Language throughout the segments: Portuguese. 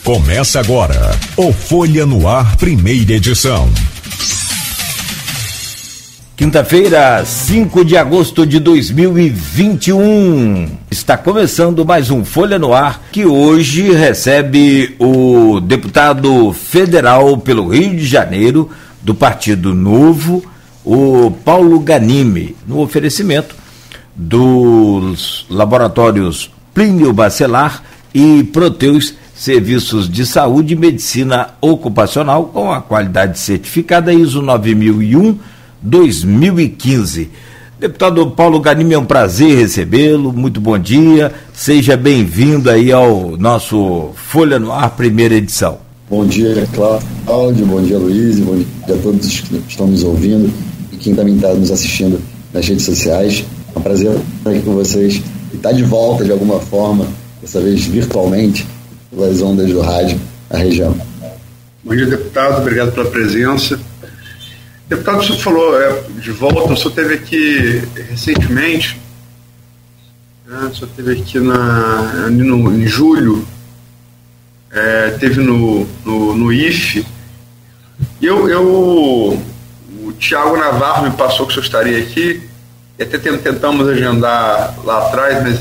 Começa agora o Folha no Ar, primeira edição. Quinta-feira, 5 de agosto de 2021. Está começando mais um Folha no Ar, que hoje recebe o deputado federal pelo Rio de Janeiro, do Partido Novo, o Paulo Ganimi, no oferecimento dos laboratórios Plínio Bacelar e Proteus, serviços de saúde e medicina ocupacional com a qualidade certificada ISO 9001-2015. Deputado Paulo Ganimi, é um prazer recebê-lo, muito bom dia, seja bem-vindo aí ao nosso Folha no Ar, primeira edição. Bom dia, Cláudio, bom dia, Luiz, bom dia a todos que estão nos ouvindo e quem também está nos assistindo nas redes sociais. É um prazer estar aqui com vocês e estar de volta de alguma forma, dessa vez virtualmente, pelas ondas do rádio na região. Bom dia, deputado, obrigado pela presença. Deputado, o senhor falou de volta, o senhor esteve aqui recentemente, o senhor esteve aqui em julho, esteve no IFE, e o Tiago Navarro me passou que o senhor estaria aqui, e até tentamos agendar lá atrás, mas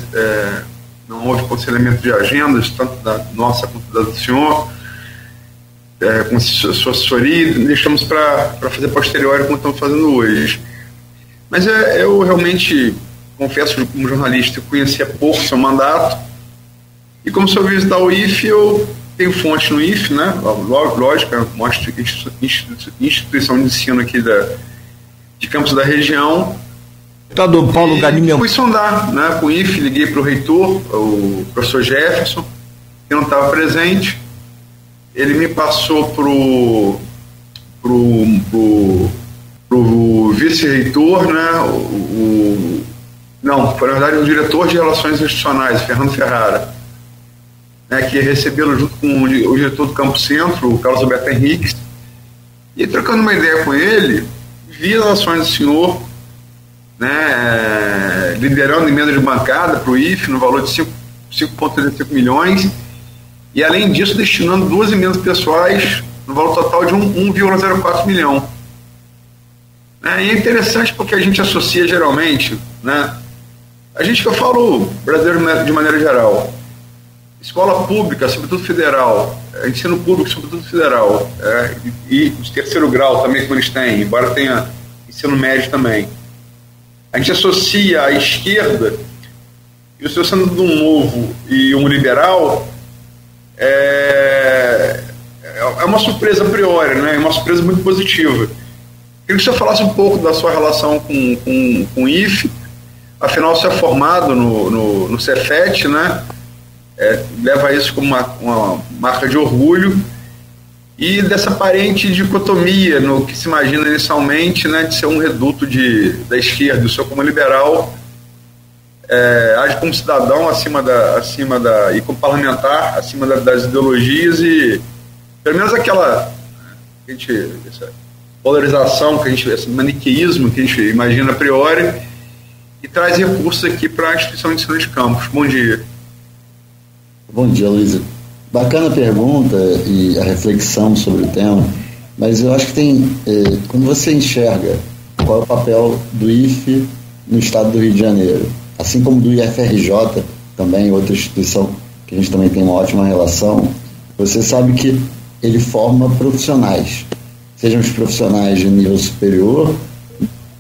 não houve aconselhamento de agendas, tanto da nossa quanto da do senhor, com a sua assessoria, e deixamos para fazer posterior como estamos fazendo hoje. Mas eu realmente, confesso, como jornalista, eu conhecia pouco o seu mandato, e como sou visitar o IFE, eu tenho fonte no IFE, né? Lógico, é uma instituição de ensino aqui de campos da região. Deputado Paulo Ganimi, fui sondar, né, com o IFE, liguei para o reitor, o professor Jefferson, que não estava presente. Ele me passou pro vice-reitor, né, na verdade, o diretor de Relações Institucionais, Fernando Ferrara, né, que ia recebê-lo junto com o diretor do Campo Centro, o Carlos Alberto Henriques, e trocando uma ideia com ele, vi as ações do senhor, né, liderando emenda de bancada para o IFE no valor de 5,35 milhões, e além disso destinando 2 emendas pessoais no valor total de 1,04 milhão. E é interessante porque a gente associa geralmente, né, a gente que eu falo brasileiro de maneira geral, escola pública, sobretudo federal, ensino público, sobretudo federal, e de terceiro grau também, como eles têm, embora tenha ensino médio também. A gente associa a esquerda, e o senhor sendo de um novo e um liberal, é uma surpresa a priori, né? É uma surpresa muito positiva. Queria que o senhor falasse um pouco da sua relação com o IFE, afinal o senhor é formado no Cefet, né? Leva isso como uma marca de orgulho, e dessa aparente dicotomia no que se imagina inicialmente, né, de ser um reduto da esquerda, e o senhor como liberal age como cidadão e como parlamentar acima das ideologias, e pelo menos essa polarização esse maniqueísmo que a gente imagina a priori, e traz recursos aqui para a instituição de ensino de campos. Bom dia. Bom dia, Luiz. Bacana a pergunta e a reflexão sobre o tema, mas eu acho que tem, quando você enxerga qual é o papel do IFE no estado do Rio de Janeiro, assim como do IFRJ, também outra instituição que a gente também tem uma ótima relação, você sabe que ele forma profissionais, sejam os profissionais de nível superior,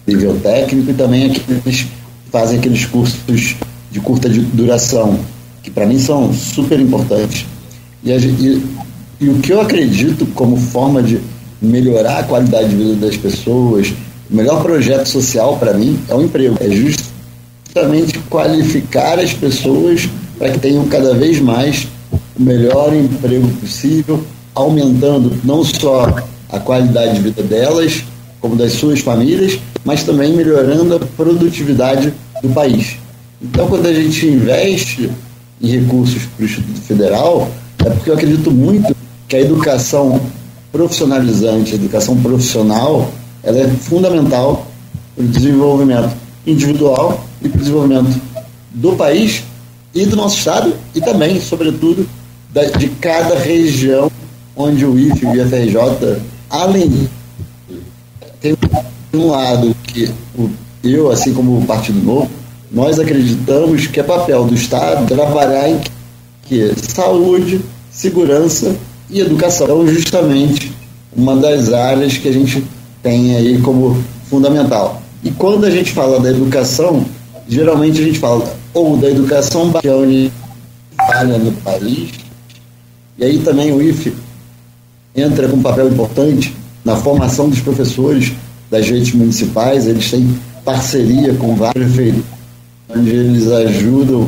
nível técnico, e também aqueles que fazem aqueles cursos de curta duração, que para mim são super importantes. E o que eu acredito como forma de melhorar a qualidade de vida das pessoas, o melhor projeto social para mim é o emprego. É justamente qualificar as pessoas para que tenham cada vez mais o melhor emprego possível, aumentando não só a qualidade de vida delas, como das suas famílias, mas também melhorando a produtividade do país. Então, quando a gente investe em recursos para o Instituto Federal, é porque eu acredito muito que a educação profissionalizante, a educação profissional, ela é fundamental para o desenvolvimento individual e para o desenvolvimento do país e do nosso estado, e também, sobretudo, de cada região onde o IFE e o IFRJ, além tem um lado que eu, assim como o Partido Novo, nós acreditamos que é papel do Estado trabalhar em que saúde, segurança e educação. Então, justamente, uma das áreas que a gente tem aí como fundamental. E quando a gente fala da educação, geralmente a gente fala ou da educação que é onde falha no país, e aí também o IFE entra com um papel importante na formação dos professores das redes municipais. Eles têm parceria com vários prefeitos, onde eles ajudam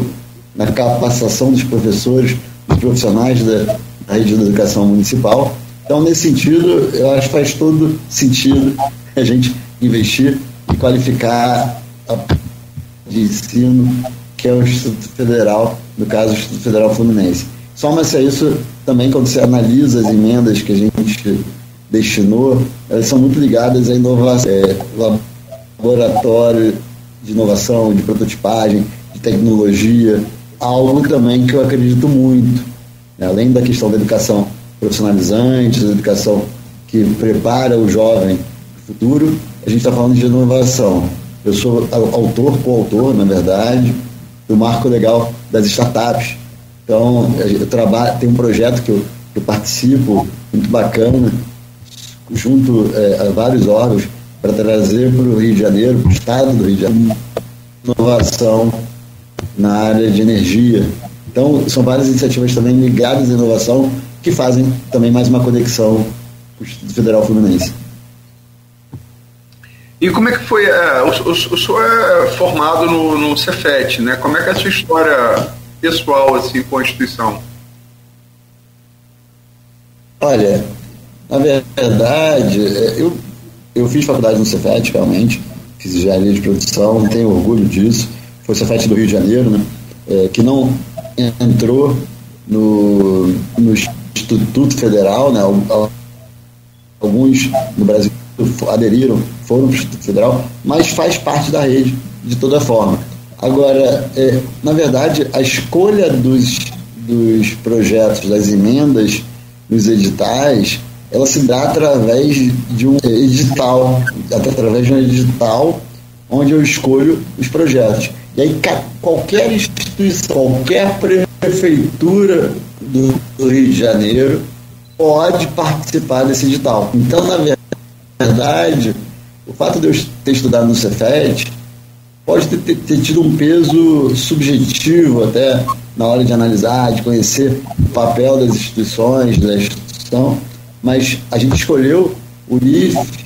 na capacitação dos professores, dos profissionais da rede de educação municipal. Então, nesse sentido, eu acho que faz todo sentido a gente investir e qualificar a de ensino, que é o Instituto Federal, no caso, o Instituto Federal Fluminense. Soma-se a isso também, quando você analisa as emendas que a gente destinou, elas são muito ligadas à inovação, laboratório de inovação, de prototipagem, de tecnologia, algo também que eu acredito muito, né? Além da questão da educação profissionalizante, da educação que prepara o jovem para o futuro, a gente está falando de inovação. Eu sou coautor, na verdade, do Marco Legal das Startups. Então, tem um projeto que eu participo, muito bacana, junto a vários órgãos, para trazer para o Rio de Janeiro, para o estado do Rio de Janeiro, inovação na área de energia. Então, são várias iniciativas também ligadas à inovação que fazem também mais uma conexão com o Instituto Federal Fluminense. E como é que foi? O senhor é formado no Cefet, né? Como é que é a sua história pessoal assim, com a instituição? Olha, na verdade, eu fiz faculdade no Cefet, realmente, fiz engenharia de produção, tenho orgulho disso. Foi o Cefet do Rio de Janeiro, né? Que não entrou no Instituto Federal, né? Alguns no Brasil aderiram, foram para o Instituto Federal, mas faz parte da rede de toda forma. Agora, na verdade, a escolha dos projetos, das emendas, dos editais, ela se dá através de um edital, onde eu escolho os projetos. E aí qualquer instituição, qualquer prefeitura do Rio de Janeiro pode participar desse edital. Então, na verdade, o fato de eu ter estudado no Cefet pode ter tido um peso subjetivo até na hora de analisar, de conhecer o papel das instituições, da instituição, mas a gente escolheu o IFE,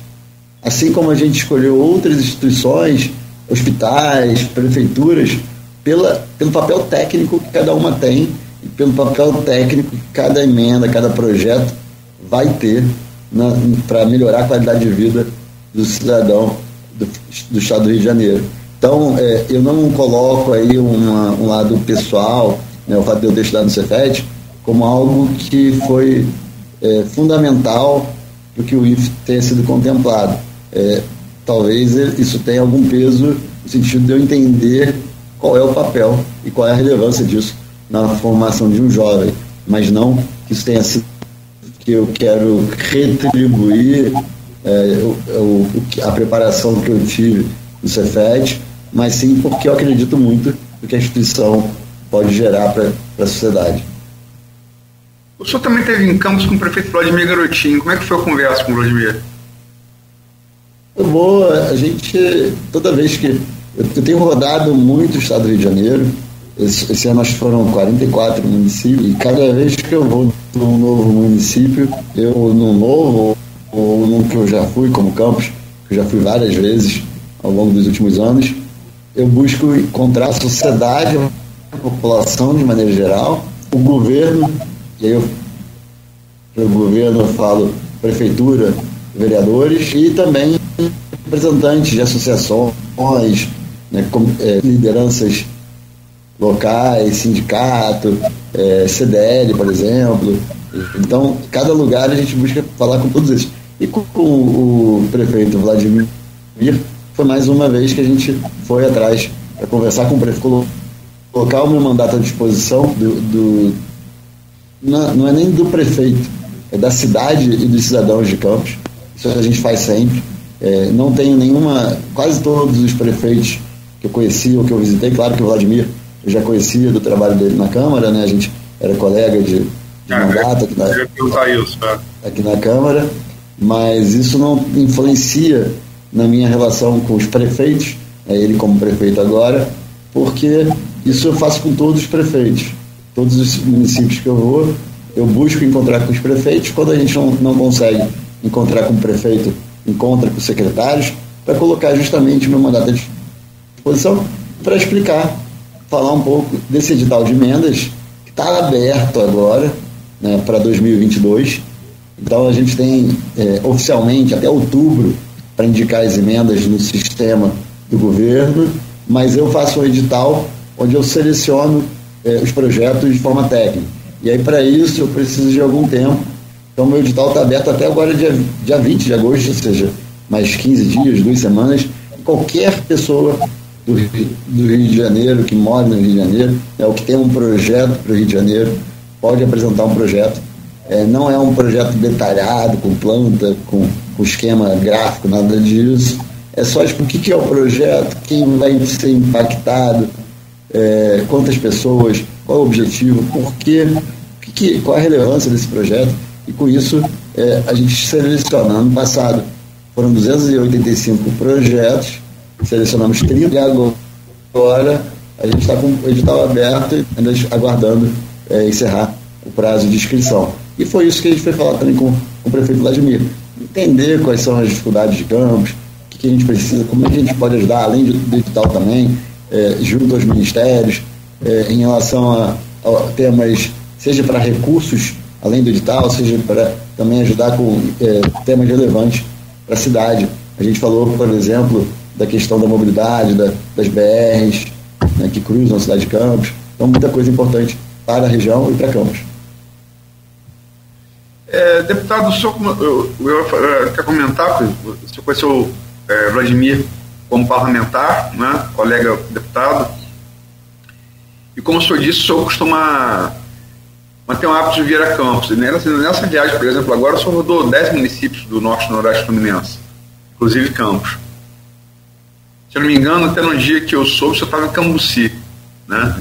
assim como a gente escolheu outras instituições, hospitais, prefeituras, pelo papel técnico que cada uma tem e pelo papel técnico que cada emenda, cada projeto vai ter para melhorar a qualidade de vida do cidadão do estado do Rio de Janeiro. Então, eu não coloco aí um lado pessoal, né, o fato de eu ter estudado no Cefet, como algo que foi fundamental para que o IFE tenha sido contemplado. Talvez isso tenha algum peso no sentido de eu entender qual é o papel e qual é a relevância disso na formação de um jovem, mas não que isso tenha sido que eu quero retribuir a preparação que eu tive no Cefet, mas sim porque eu acredito muito no que a instituição pode gerar para a sociedade. O senhor também esteve em Campos com o prefeito Vladimir Garotinho. Como é que foi a conversa com o Vladimir? A gente, toda vez que eu tenho rodado muito o estado do Rio de Janeiro, esse ano acho que foram 44 municípios, e cada vez que eu vou num novo município, num novo ou num que eu já fui, como Campos, que eu já fui várias vezes ao longo dos últimos anos, eu busco encontrar a sociedade, a população de maneira geral, o governo, e aí pelo governo eu falo prefeitura, vereadores e também representantes de associações, né, lideranças locais, sindicato, CDL, por exemplo. Então, cada lugar a gente busca falar com todos eles. E com o prefeito Vladimir, foi mais uma vez que a gente foi atrás para conversar com o prefeito, colocar o meu mandato à disposição não é nem do prefeito, é da cidade e dos cidadãos de Campos. Isso a gente faz sempre. Não tenho quase todos os prefeitos que eu conheci ou que eu visitei, claro que o Vladimir eu já conhecia do trabalho dele na Câmara, né? A gente era colega de mandato aqui na Câmara, mas isso não influencia na minha relação com os prefeitos, ele como prefeito agora, porque isso eu faço com todos os prefeitos. Todos os municípios que eu vou, eu busco encontrar com os prefeitos. Quando a gente não consegue encontrar com o prefeito, encontra com os secretários, para colocar justamente o meu mandato à disposição, para explicar, falar um pouco desse edital de emendas, que está aberto agora, né, para 2022. Então a gente tem oficialmente até outubro para indicar as emendas no sistema do governo, mas eu faço um edital onde eu seleciono os projetos de forma técnica. E aí, para isso, eu preciso de algum tempo. Então, meu edital está aberto até agora, dia 20 de agosto, ou seja, mais 15 dias, 2 semanas. Qualquer pessoa do Rio de Janeiro, que mora no Rio de Janeiro, ou que tem um projeto para o Rio de Janeiro, pode apresentar um projeto. Não é um projeto detalhado, com planta, com esquema gráfico, nada disso. É só o que é o projeto, quem vai ser impactado, quantas pessoas, qual é o objetivo, por quê, qual a relevância desse projeto. E com isso a gente seleciona. Ano passado foram 285 projetos, selecionamos 30 e agora a gente está com o edital aberto e ainda aguardando encerrar o prazo de inscrição. E foi isso que a gente foi falar também com o prefeito Vladimir. Entender quais são as dificuldades de Campos, o que a gente precisa, como é que a gente pode ajudar, além do edital também, junto aos ministérios, em relação a temas, seja para recursos, além do edital, seja para também ajudar com temas relevantes para a cidade. A gente falou, por exemplo, da questão da mobilidade, das BRs, né, que cruzam a cidade de Campos. Então, muita coisa importante para a região e para Campos. Deputado, o senhor quer comentar? O senhor conheceu o Vladimir como parlamentar, né, colega deputado, e como o senhor disse, o senhor costuma manter um hábito de vir a Campos. E nessa viagem, por exemplo, agora o senhor rodou 10 municípios do norte e noroeste fluminense, inclusive Campos. Se eu não me engano, até no dia que eu soube, o senhor estava em Cambuci, né?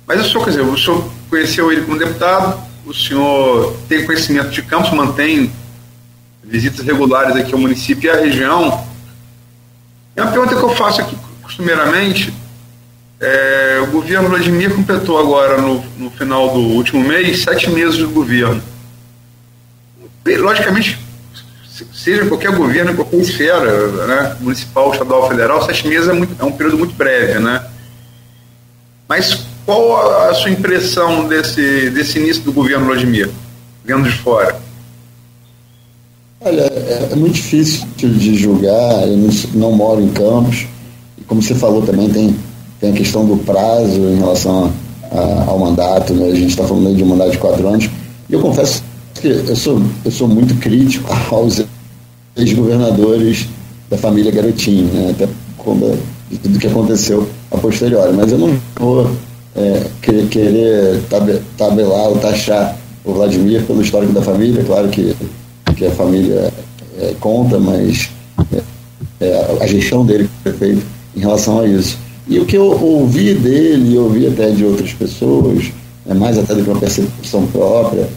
Mas o senhor conheceu ele como deputado, o senhor tem conhecimento de Campos, mantém visitas regulares aqui ao município e à região. E uma pergunta que eu faço aqui costumeiramente, o governo Vladimir completou agora, no final do último mês, 7 meses de governo. Logicamente, seja qualquer governo, em qualquer esfera, né, municipal, estadual, federal, 7 meses é um período muito breve, né? Mas qual a sua impressão desse início do governo Vladimir, vendo de fora? Olha, é muito difícil de julgar, eu não moro em Campos, e como você falou também, tem a questão do prazo em relação ao mandato, né? A gente está falando aí de um mandato de 4 anos, e eu confesso que eu sou muito crítico aos ex-governadores da família Garotinho, né? Até de tudo que aconteceu a posteriori, mas eu não vou querer tabelar ou taxar o Vladimir pelo histórico da família. Claro que a família conta, mas a gestão dele foi feita em relação a isso. E o que eu ouvi dele, e ouvi até de outras pessoas, mais até do que uma percepção própria,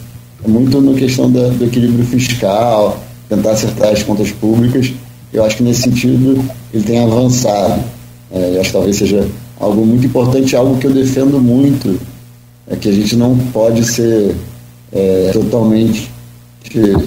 é muito na questão do equilíbrio fiscal, tentar acertar as contas públicas. Eu acho que nesse sentido ele tem avançado. Eu acho que talvez seja algo muito importante, algo que eu defendo muito, que a gente não pode ser totalmente,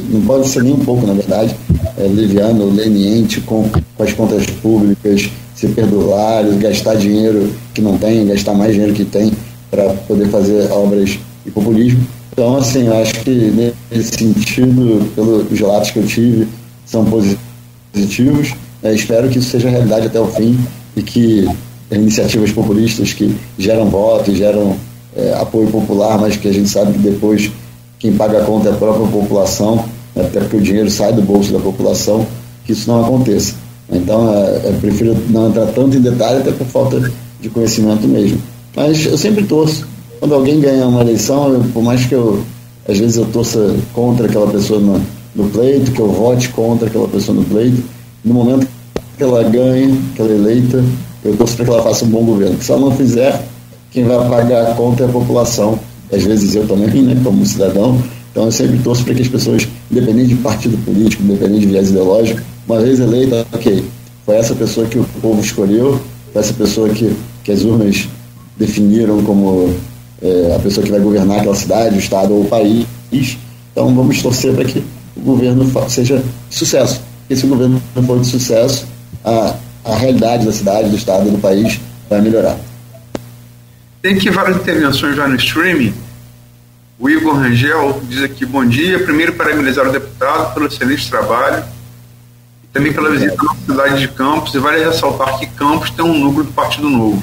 não pode ser nem um pouco, na verdade, leviano, leniente com as contas públicas, ser perdulário, gastar dinheiro que não tem, gastar mais dinheiro que tem para poder fazer obras de populismo. Então, assim, eu acho que nesse sentido, pelos relatos que eu tive, são positivos. Espero que isso seja realidade até o fim e que iniciativas populistas que geram voto e geram apoio popular, mas que a gente sabe que depois quem paga a conta é a própria população, até porque o dinheiro sai do bolso da população, que isso não aconteça. Então, eu prefiro não entrar tanto em detalhe, até por falta de conhecimento mesmo. Mas eu sempre torço quando alguém ganha uma eleição, por mais que às vezes eu torça contra aquela pessoa no pleito, que eu vote contra aquela pessoa no pleito, no momento que ela ganha, que ela é eleita, eu torço para que ela faça um bom governo. Se ela não fizer, quem vai pagar a conta é a população. Às vezes eu também, né, como cidadão. Então eu sempre torço para que as pessoas, independente de partido político, independente de viés ideológico, uma vez eleita, ok, foi essa pessoa que o povo escolheu, foi essa pessoa que as urnas definiram como a pessoa que vai governar aquela cidade, o estado ou o país. Então vamos torcer para que o governo seja de sucesso. Porque se o governo não for de sucesso, a realidade da cidade, do estado e do país vai melhorar. Tem aqui várias intervenções já no streaming. O Igor Rangel diz aqui: bom dia, primeiro parabenizar o deputado pelo excelente trabalho e também pela visita à cidade de Campos, e vale ressaltar que Campos tem um núcleo do Partido Novo.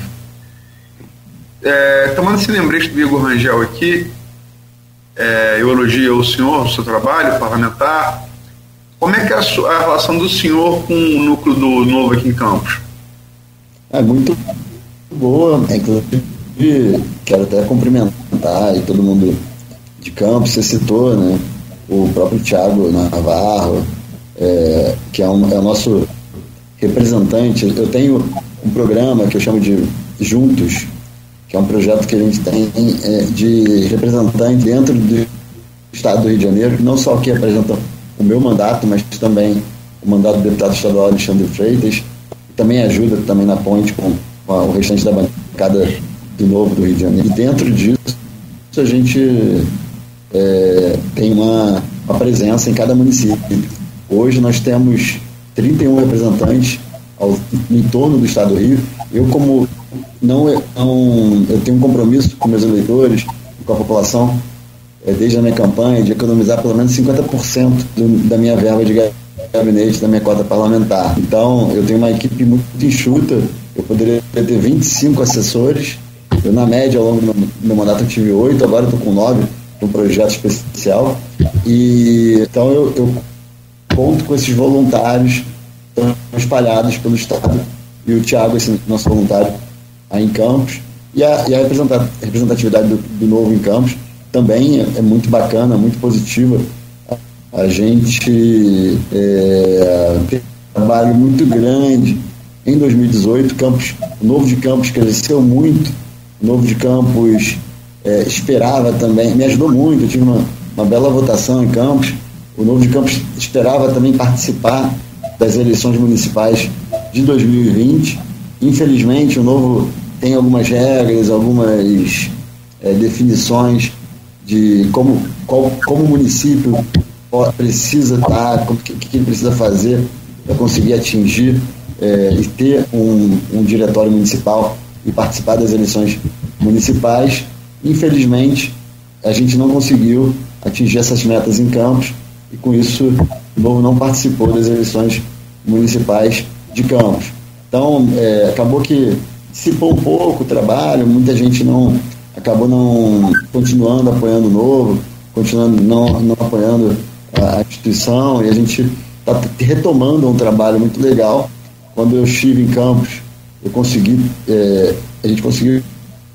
Tomando esse lembrete do Igor Rangel aqui, eu elogio o senhor, o seu trabalho parlamentar. Como é que é a relação do senhor com o núcleo do Novo aqui em Campos? É muito boa, inclusive quero até cumprimentar e todo mundo de Campos, você citou, né, o próprio Thiago Navarro, que é o nosso representante. Eu tenho um programa que eu chamo de Juntos, que é um projeto que a gente tem de representante dentro do estado do Rio de Janeiro, que não só que representa o meu mandato, mas também o mandato do deputado estadual Alexandre Freitas, e também ajuda também na ponte com o restante da bancada do Novo do Rio de Janeiro. E dentro disso a gente tem uma presença em cada município. Hoje nós temos 31 representantes em torno do estado do Rio. Eu, como eu tenho um compromisso com meus eleitores, com a população, desde a minha campanha, de economizar pelo menos 50% da minha verba de gabinete, da minha cota parlamentar. Então, eu tenho uma equipe muito enxuta, eu poderia ter 25 assessores, eu, na média, ao longo do meu mandato, eu tive 8, agora estou com 9, um projeto especial, e então eu conto com esses voluntários espalhados pelo estado, e o Thiago, esse nosso voluntário, aí em Campos, e a representatividade do Novo em Campos também é muito bacana, muito positiva. A gente tem um trabalho muito grande. Em 2018, o Novo de Campos cresceu muito, o Novo de Campos esperava também, me ajudou muito, eu tive uma bela votação em Campos. O Novo de Campos esperava também participar das eleições municipais de 2020. Infelizmente, o Novo tem algumas regras, algumas definições de como o município precisa estar, o que ele precisa fazer para conseguir atingir e ter um diretório municipal e participar das eleições municipais. Infelizmente, a gente não conseguiu atingir essas metas em Campos, e com isso o Novo não participou das eleições municipais de Campos. Então, acabou que dissipou um pouco o trabalho, muita gente acabou não continuando apoiando o Novo, continuando não apoiando a instituição, e a gente está retomando um trabalho muito legal. Quando eu estive em Campos, a gente conseguiu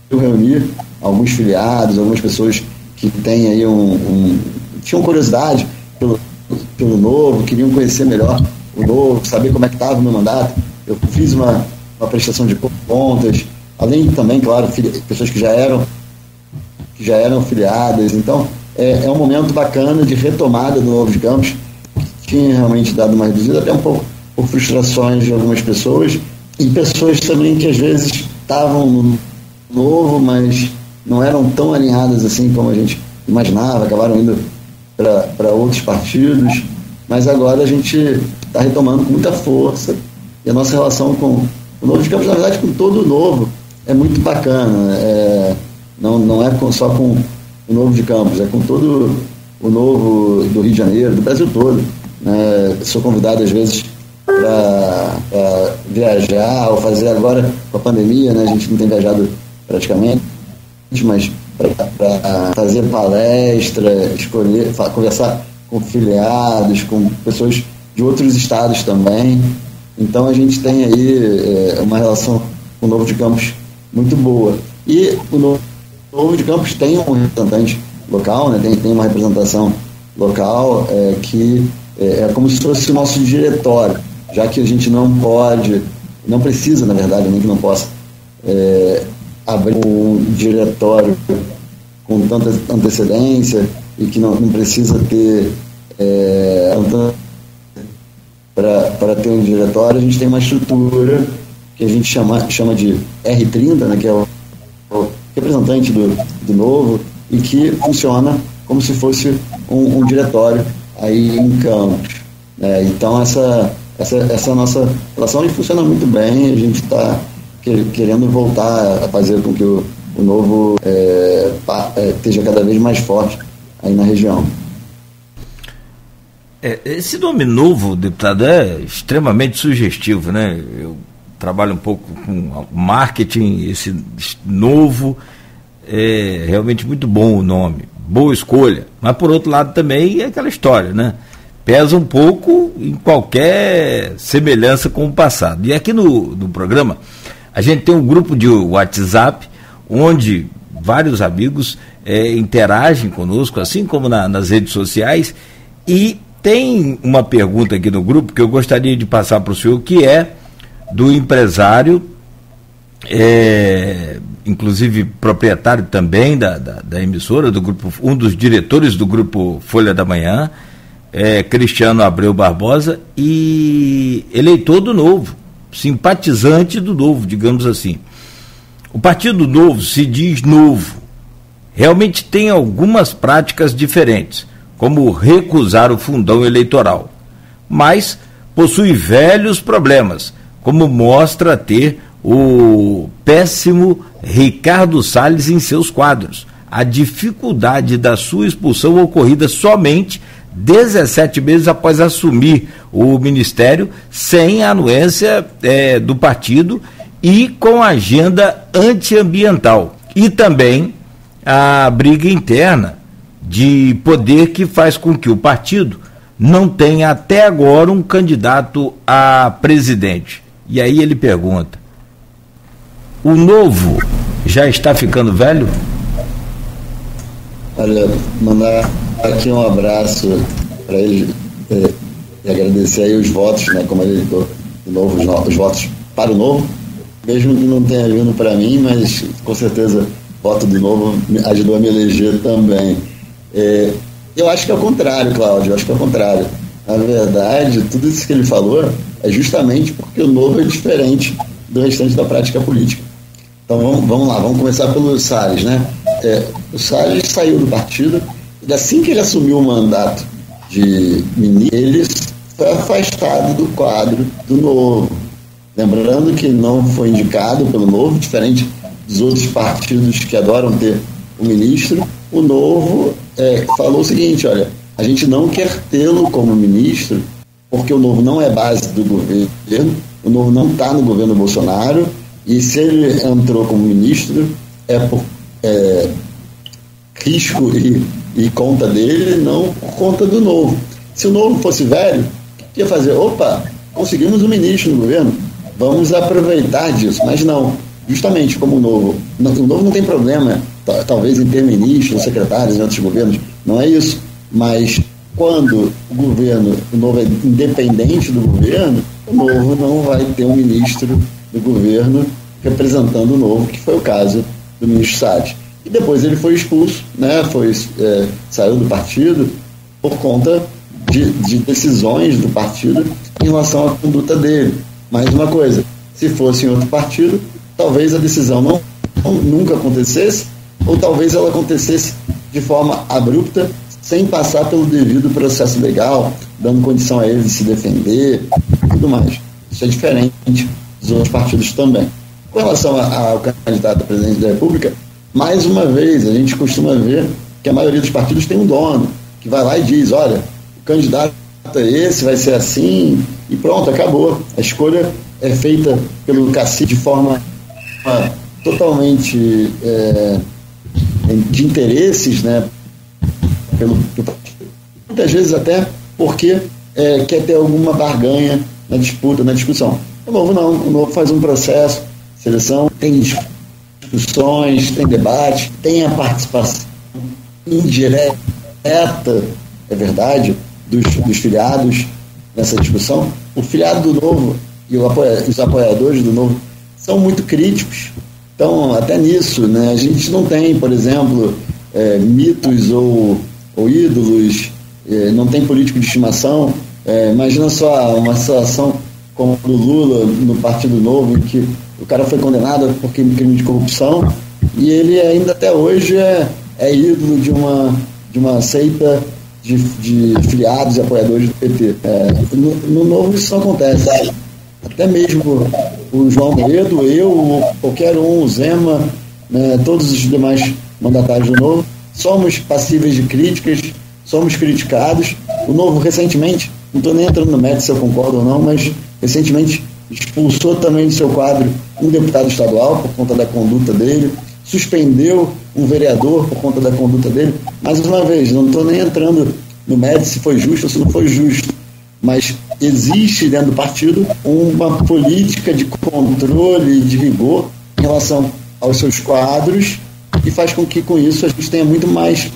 reunir alguns filiados, algumas pessoas que têm aí tinham curiosidade pelo Novo, queriam conhecer melhor o Novo, saber como é que estava o meu mandato. Eu fiz uma prestação de contas, além também, claro, pessoas que já eram filiadas. Então, é um momento bacana de retomada do Novo de Campos, que tinha realmente dado uma reduzida, até um pouco por frustrações de algumas pessoas, e pessoas também que às vezes estavam no Novo, mas não eram tão alinhadas assim como a gente imaginava, acabaram indo para outros partidos. Mas agora a gente está retomando com muita força, e a nossa relação com o Novo de Campos, na verdade, com todo o Novo, é muito bacana. Não é só com o Novo de Campos, é com todo o Novo do Rio de Janeiro, do Brasil todo. Sou convidado, às vezes, para viajar, ou fazer agora com a pandemia, né? A gente não tem viajado praticamente, mas para fazer palestra, conversar com filiados, com pessoas de outros estados também. Então a gente tem aí uma relação com o Novo de Campos muito boa. E o Novo Novo de Campos tem um representante local, né? Tem uma representação local que é como se fosse o nosso diretório, já que a gente não precisa, na verdade, nem que não possa abrir um diretório com tanta antecedência e que não precisa ter para ter um diretório. A gente tem uma estrutura que a gente chama de R30, né, que é o representante do Novo, e que funciona como se fosse um diretório aí em Campos. Então essa é a nossa relação, e funciona muito bem. A gente está querendo voltar a fazer com que o Novo esteja cada vez mais forte aí na região. Esse nome Novo, deputado, é extremamente sugestivo, né? Eu trabalho um pouco com marketing, esse Novo é realmente muito bom o nome, boa escolha, mas por outro lado também é aquela história, né? Pesa um pouco em qualquer semelhança com o passado. E aqui no programa a gente tem um grupo de WhatsApp onde vários amigos interagem conosco, assim como nas redes sociais, e tem uma pergunta aqui no grupo que eu gostaria de passar para o senhor, que é do empresário, inclusive proprietário também da emissora, do grupo, um dos diretores do grupo Folha da Manhã, Cristiano Abreu Barbosa, e eleitor do Novo, simpatizante do Novo, digamos assim. O Partido Novo se diz novo, realmente tem algumas práticas diferentes, como recusar o fundão eleitoral, mas possui velhos problemas, como mostra ter o péssimo Ricardo Salles em seus quadros. A dificuldade da sua expulsão ocorrida somente 17 meses após assumir o ministério, sem a anuência do partido e com agenda antiambiental. E também a briga interna de poder que faz com que o partido não tenha até agora um candidato a presidente. E aí ele pergunta: o Novo já está ficando velho? Olha, mandar aqui um abraço para ele e agradecer aí os votos, né, como eleitor do Novo, os votos para o Novo, mesmo que não tenha vindo para mim, mas com certeza o voto do Novo ajudou a me eleger também. Eu acho que é o contrário, Cláudio, eu acho que é o contrário. Na verdade, tudo isso que ele falou é justamente porque o Novo é diferente do restante da prática política. Então vamos lá, vamos começar pelo Salles, né? O Salles saiu do partido e assim que ele assumiu o mandato de ministro, ele foi afastado do quadro do Novo. Lembrando que não foi indicado pelo Novo, diferente dos outros partidos que adoram ter o ministro. O Novo falou o seguinte: olha, a gente não quer tê-lo como ministro porque o Novo não é base do governo, o Novo não está no governo Bolsonaro, e se ele entrou como ministro é por risco e conta dele, não por conta do Novo. Se o Novo fosse velho, ia fazer: opa, conseguimos um ministro no governo, vamos aproveitar disso. Mas não, justamente como o Novo não tem problema, talvez em ter ministros, secretários em outros governos, não é isso, mas quando o Novo é independente do governo, o Novo não vai ter um ministro do governo representando o Novo, que foi o caso do ministro Salles. E depois ele foi expulso, né, saiu do partido por conta de decisões do partido em relação à conduta dele. Mais uma coisa, se fosse em outro partido, talvez a decisão nunca acontecesse, ou talvez ela acontecesse de forma abrupta, sem passar pelo devido processo legal, dando condição a ele de se defender e tudo mais. Isso é diferente dos outros partidos também. Com relação ao candidato a presidente da República, mais uma vez, a gente costuma ver que a maioria dos partidos tem um dono, que vai lá e diz: olha, o candidato é esse, vai ser assim, e pronto, acabou. A escolha é feita pelo cacique de forma totalmente de interesses, né? Muitas vezes até porque quer ter alguma barganha na disputa, na discussão. O Novo não, o Novo faz um processo, seleção, tem discussões, tem debate, tem a participação indireta, é verdade, dos filiados nessa discussão. O filiado do Novo e os apoiadores do Novo são muito críticos. Então, até nisso, né, a gente não tem, por exemplo, mitos ou ídolos, não tem político de estimação. Imagina só uma situação como o Lula no Partido Novo, em que o cara foi condenado por crime de corrupção e ele ainda até hoje é ídolo de uma seita de filiados e apoiadores do PT. No Novo isso não acontece. Até mesmo o João Moedo, eu, qualquer um, o Zema, né, todos os demais mandatários do Novo, somos passíveis de críticas, somos criticados. O Novo recentemente, não estou nem entrando no mérito se eu concordo ou não, mas recentemente expulsou também do seu quadro um deputado estadual por conta da conduta dele, suspendeu um vereador por conta da conduta dele. Mais uma vez, não estou nem entrando no mérito se foi justo ou se não foi justo, mas existe dentro do partido uma política de controle, de rigor em relação aos seus quadros, e faz com que com isso a gente tenha muito mais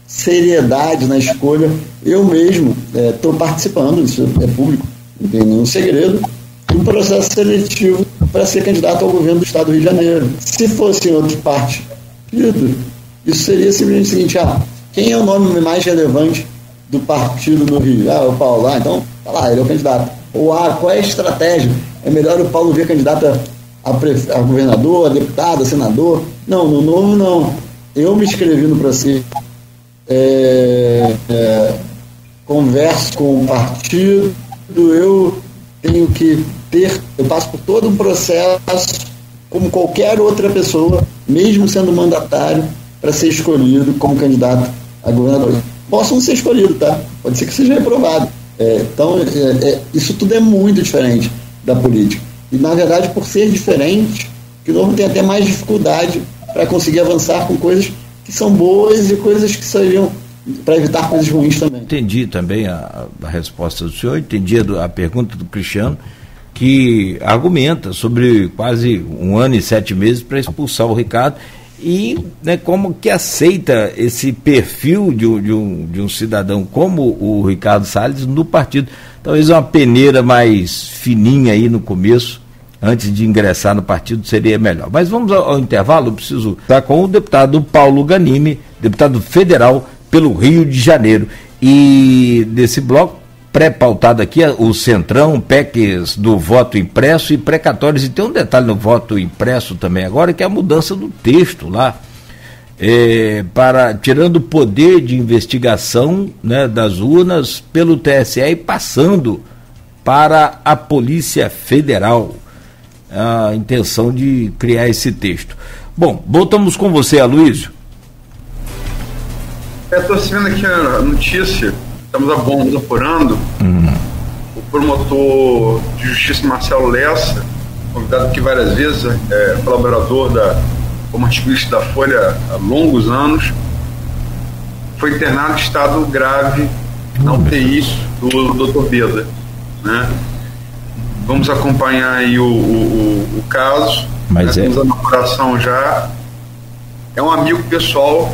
seriedade na escolha. Eu mesmo estou participando, isso é público, não tem nenhum segredo, de um processo seletivo para ser candidato ao governo do Estado do Rio de Janeiro. Se fosse em outra parte, isso seria simplesmente o seguinte: quem é o nome mais relevante do partido no Rio? O Paulo. Então, tá lá, ele é o candidato. Ou qual é a estratégia? É melhor o Paulo vir candidato a governador, a deputado, a senador? Não, no Novo não. Eu me inscrevi no processo, converso com o partido, eu tenho que eu passo por todo um processo como qualquer outra pessoa, mesmo sendo mandatário, para ser escolhido como candidato a governador. Posso não ser escolhido, tá? Pode ser que seja reprovado. Então, isso tudo é muito diferente da política. E, na verdade, por ser diferente, o Novo tem até mais dificuldade para conseguir avançar com coisas que são boas e coisas que seriam para evitar coisas ruins também. Entendi também a resposta do senhor, entendi a pergunta do Cristiano, que argumenta sobre quase 1 ano e 7 meses para expulsar o Ricardo, e como que aceita esse perfil de um cidadão como o Ricardo Salles no partido. Talvez uma peneira mais fininha aí no começo, antes de ingressar no partido, seria melhor. Mas vamos ao intervalo. Eu preciso estar com o deputado Paulo Ganimi, deputado federal pelo Rio de Janeiro. E desse bloco, pré-pautado aqui, o Centrão, PECs do voto impresso e precatórios. E tem um detalhe no voto impresso também agora, que é a mudança do texto lá, tirando o poder de investigação, né, das urnas pelo TSE e passando para a Polícia Federal. A intenção de criar esse texto. Bom, voltamos com você, Aloysio. Estou vendo aqui a notícia, estamos apurando. O promotor de justiça Marcelo Lessa, convidado aqui várias vezes, colaborador como articulista da Folha há longos anos, foi internado em estado grave na UTI do Dr. Beda, né? Vamos acompanhar aí o caso. Mas temos a apuração já. É um amigo pessoal,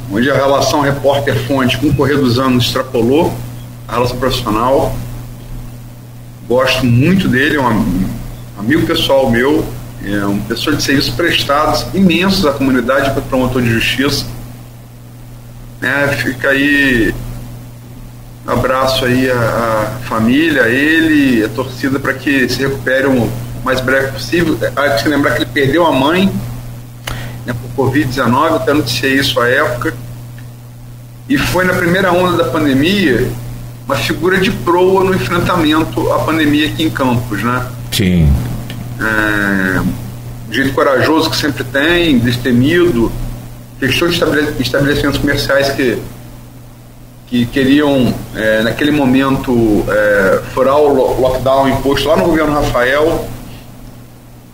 onde a relação repórter-fonte com o correr dos anos extrapolou a relação profissional. Gosto muito dele, é um amigo pessoal meu, é uma pessoa de serviços prestados imensos à comunidade, para promotor de justiça. Fica aí um abraço aí à família, a ele, a torcida, para que se recupere o mais breve possível. Tem que lembrar que ele perdeu a mãe, né, por Covid-19, até noticiei isso à época, e foi na primeira onda da pandemia uma figura de proa no enfrentamento à pandemia aqui em Campos, né? Sim. Um jeito corajoso que sempre tem, destemido, fechou estabelecimentos comerciais que queriam, naquele momento, furar o lockdown imposto lá no governo Rafael,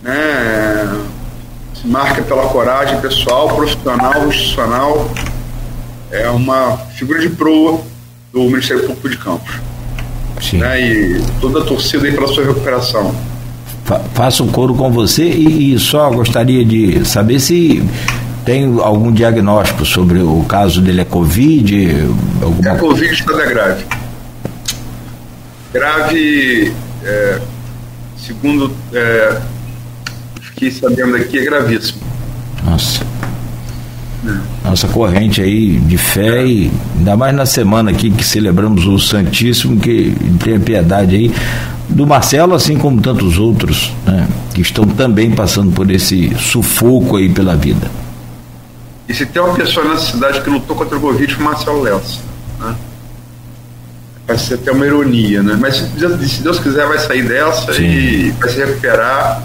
né? Se marca pela coragem pessoal, profissional, institucional. É uma figura de proa do Ministério Público de Campos. Sim. Né? E toda a torcida aí pela sua recuperação. faço um coro com você e só gostaria de saber se tem algum diagnóstico sobre o caso dele. É Covid? A Covid está grave. Grave, segundo fiquei sabendo aqui, é gravíssimo. Nossa corrente aí de fé, e ainda mais na semana aqui que celebramos o Santíssimo, que tenha piedade aí do Marcelo, assim como tantos outros, né, que estão também passando por esse sufoco aí pela vida. E se tem uma pessoa nessa cidade que lutou contra o Covid, foi o Marcelo Lessa, né? Vai ser até uma ironia, né? Mas se Deus quiser, vai sair dessa. Sim. E vai se recuperar.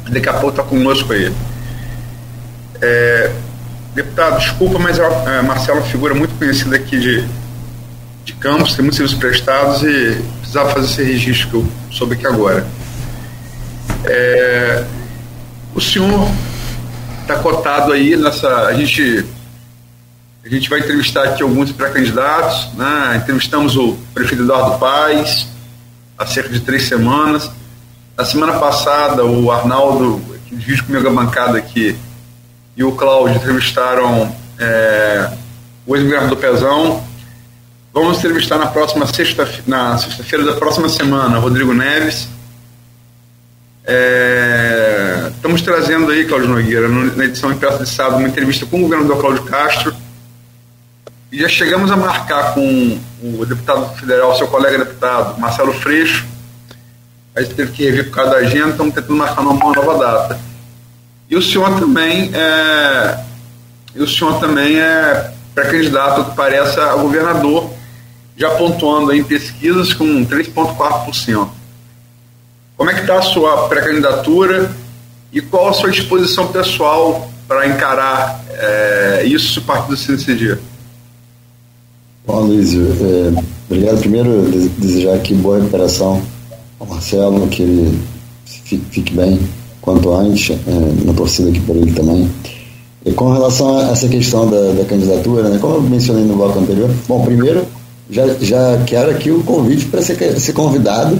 Daqui a pouco está conosco aí. Deputado, desculpa, mas Marcelo é uma figura muito conhecida aqui de Campos, tem muitos serviços prestados e precisava fazer esse registro que eu soube aqui agora. O senhor está cotado aí nessa... A gente vai entrevistar aqui alguns pré-candidatos, né? Entrevistamos o prefeito Eduardo Paes há cerca de 3 semanas. Na semana passada, o Arnaldo, que divide comigo a bancada aqui, e o Cláudio entrevistaram o ex-governador Pezão. Vamos entrevistar na sexta-feira da próxima semana, Rodrigo Neves. Estamos trazendo aí, Cláudio Nogueira, na edição impressa de sábado, uma entrevista com o governador Cláudio Castro. E já chegamos a marcar com o deputado federal, seu colega deputado, Marcelo Freixo. A gente teve que rever por causa da agenda, estamos tentando marcar uma nova data. E o senhor também é pré-candidato, que parece, a governador, já pontuando em pesquisas com 3,4%. Como é que está a sua pré-candidatura e qual a sua disposição pessoal para encarar isso se o partido se decidir? Bom, Luizio, obrigado. Primeiro, desejar aqui boa recuperação ao Marcelo, que ele fique bem quanto antes, na torcida aqui por ele também. E com relação a essa questão da candidatura, né, como eu mencionei no bloco anterior, bom, primeiro, já quero aqui o convite para ser convidado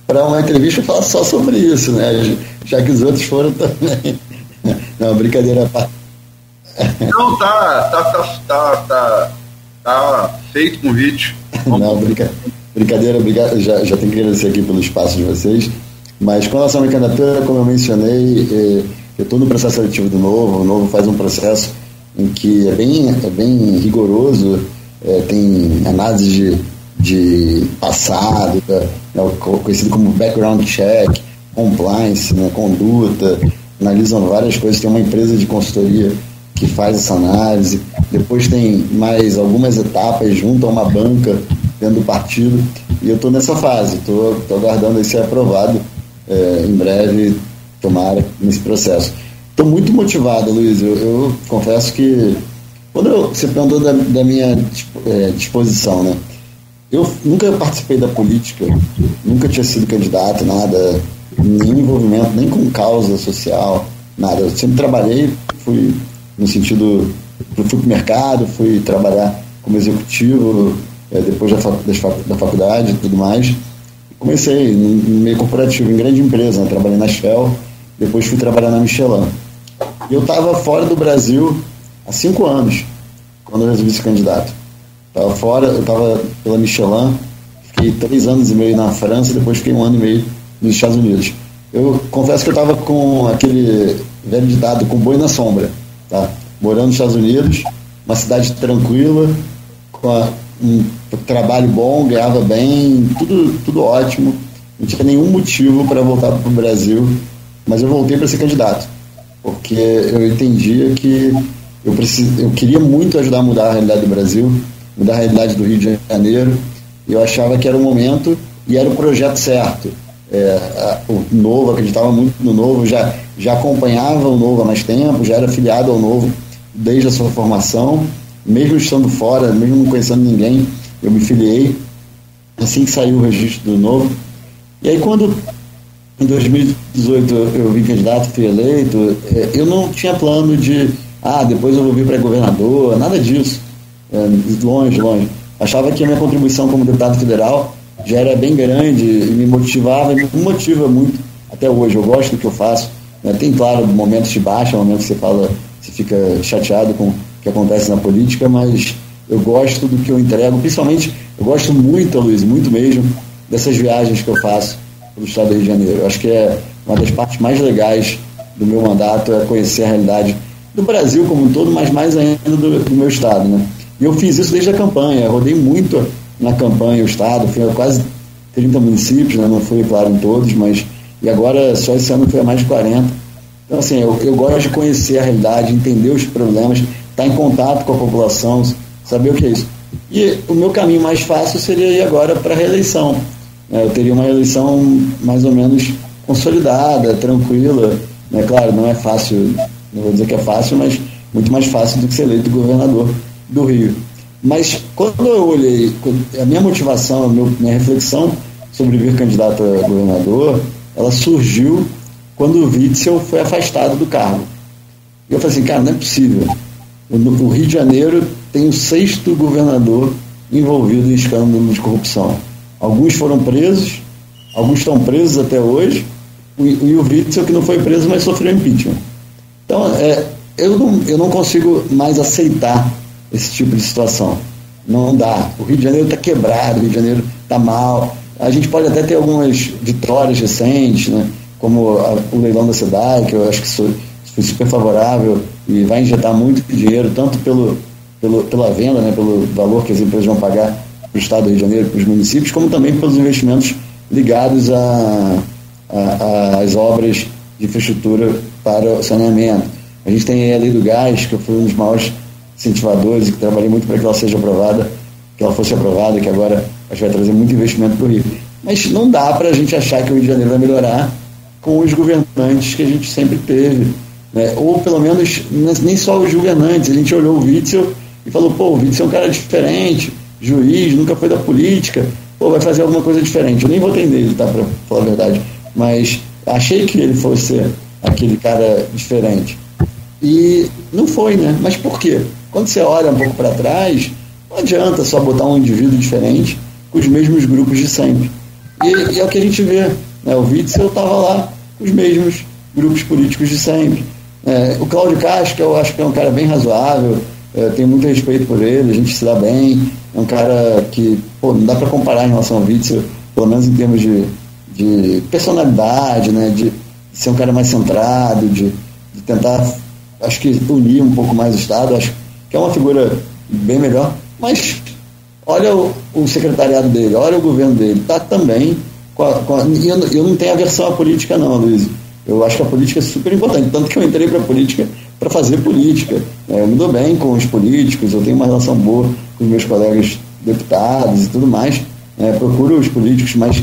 para uma entrevista e falar só sobre isso, né, já que os outros foram também. Não, brincadeira. Não, tá feito o convite. Não, brincadeira, obrigado. Já tenho que agradecer aqui pelo espaço de vocês. Mas com relação à minha candidatura, como eu mencionei, eu estou no processo seletivo do Novo. O Novo faz um processo em que é bem rigoroso, tem análise de passado, conhecido como background check, compliance, né, conduta, analisam várias coisas. Tem uma empresa de consultoria que faz essa análise. Depois tem mais algumas etapas junto a uma banca dentro do partido, e eu estou nessa fase, estou aguardando ser aprovado em breve, tomara, nesse processo. Estou muito motivado, Luiz. Eu confesso que quando você perguntou da minha disposição, né, eu nunca participei da política, nunca tinha sido candidato, nada, nenhum envolvimento, nem com causa social, nada. Eu sempre trabalhei, fui no sentido, fui para o mercado, fui trabalhar como executivo, depois da faculdade e tudo mais. Comecei no meio corporativo, em grande empresa, né? Trabalhei na Shell, depois fui trabalhar na Michelin. E eu estava fora do Brasil há 5 anos, quando eu resolvi ser candidato. Eu estava pela Michelin, fiquei 3 anos e meio na França, depois fiquei 1 ano e meio nos Estados Unidos. Eu confesso que eu estava com aquele velho ditado, com boi na sombra, tá? Morando nos Estados Unidos, uma cidade tranquila, com um trabalho bom, ganhava bem, tudo ótimo, não tinha nenhum motivo para voltar para o Brasil, mas eu voltei para ser candidato, porque eu entendia que eu queria muito ajudar a mudar a realidade do Brasil, mudar a realidade do Rio de Janeiro, e eu achava que era o momento e era o projeto certo. O Novo, acreditava muito no Novo, já acompanhava o Novo há mais tempo, já era filiado ao Novo desde a sua formação, mesmo estando fora, mesmo não conhecendo ninguém, eu me filiei assim que saiu o registro do Novo. E aí, quando em 2018 eu vim candidato, fui eleito, eu não tinha plano de depois eu vou vir para governador, nada disso, longe. Achava que a minha contribuição como deputado federal já era bem grande e me motivava, e me motiva muito até hoje. Eu gosto do que eu faço, né? Tem, claro, momentos de baixa, momentos que você fica chateado com o que acontece na política, mas eu gosto do que eu entrego. Principalmente, eu gosto muito, Luiz, muito mesmo, dessas viagens que eu faço pelo estado do Rio de Janeiro. Eu acho que é uma das partes mais legais do meu mandato, é conhecer a realidade do Brasil como um todo, mas mais ainda do meu estado, né? E eu fiz isso desde a campanha, eu rodei muito na campanha o estado, fui a quase 30 municípios, né? Não fui, claro, em todos, mas... E agora, só esse ano, fui a mais de 40. Então, assim, eu gosto de conhecer a realidade, entender os problemas, estar em contato com a população, saber o que é isso. E o meu caminho mais fácil seria ir agora para a reeleição. Eu teria uma eleição mais ou menos consolidada, tranquila, né? Claro, não é fácil, não vou dizer que é fácil, mas muito mais fácil do que ser eleito governador do Rio. Mas quando eu olhei, a minha motivação, minha reflexão sobre vir candidato a governador, ela surgiu quando o Witzel foi afastado do cargo. E eu falei assim, cara, não é possível. O Rio de Janeiro tem o 6º governador envolvido em escândalo de corrupção. Alguns foram presos, alguns estão presos até hoje, e o Witzel que não foi preso, mas sofreu impeachment. Então, eu não consigo mais aceitar esse tipo de situação. Não dá. O Rio de Janeiro está quebrado, o Rio de Janeiro está mal. A gente pode até ter algumas vitórias recentes, né? Como o leilão da cidade, que eu acho que foi super favorável e vai injetar muito dinheiro, tanto pela venda, né? Pelo valor que as empresas vão pagar para o Estado do Rio de Janeiro, para os municípios, como também pelos investimentos ligados às obras de infraestrutura para o saneamento. A gente tem a Lei do Gás, que eu fui um dos maiores incentivadores e que trabalhei muito para que ela seja aprovada, que ela fosse aprovada, que agora a gente vai trazer muito investimento para o Rio. Mas não dá para a gente achar que o Rio de Janeiro vai melhorar com os governantes que a gente sempre teve, né? Ou pelo menos nem só os governantes. A gente olhou o Witzel e falou, pô, o Witzel é um cara diferente, juiz, nunca foi da política, pô, vai fazer alguma coisa diferente. Eu nem votei nele, tá, para falar a verdade, mas achei que ele fosse aquele cara diferente. E não foi, né? Mas por quê? Quando você olha um pouco para trás, não adianta só botar um indivíduo diferente com os mesmos grupos de sempre. E é o que a gente vê, né? O Witzel estava lá com os mesmos grupos políticos de sempre. O Cláudio Castro, eu acho que é um cara bem razoável, tenho muito respeito por ele, a gente se dá bem, é um cara que, pô, não dá para comparar em relação ao Witzel, pelo menos em termos de personalidade, né? De ser um cara mais centrado, de tentar, acho que unir um pouco mais o Estado, acho que é uma figura bem melhor, mas olha o secretariado dele, olha o governo dele, está também eu não tenho aversão à política não, Luiz. Eu acho que a política é super importante, tanto que eu entrei para a política para fazer política. Eu me dou bem com os políticos, eu tenho uma relação boa com os meus colegas deputados e tudo mais, procuro os políticos, mas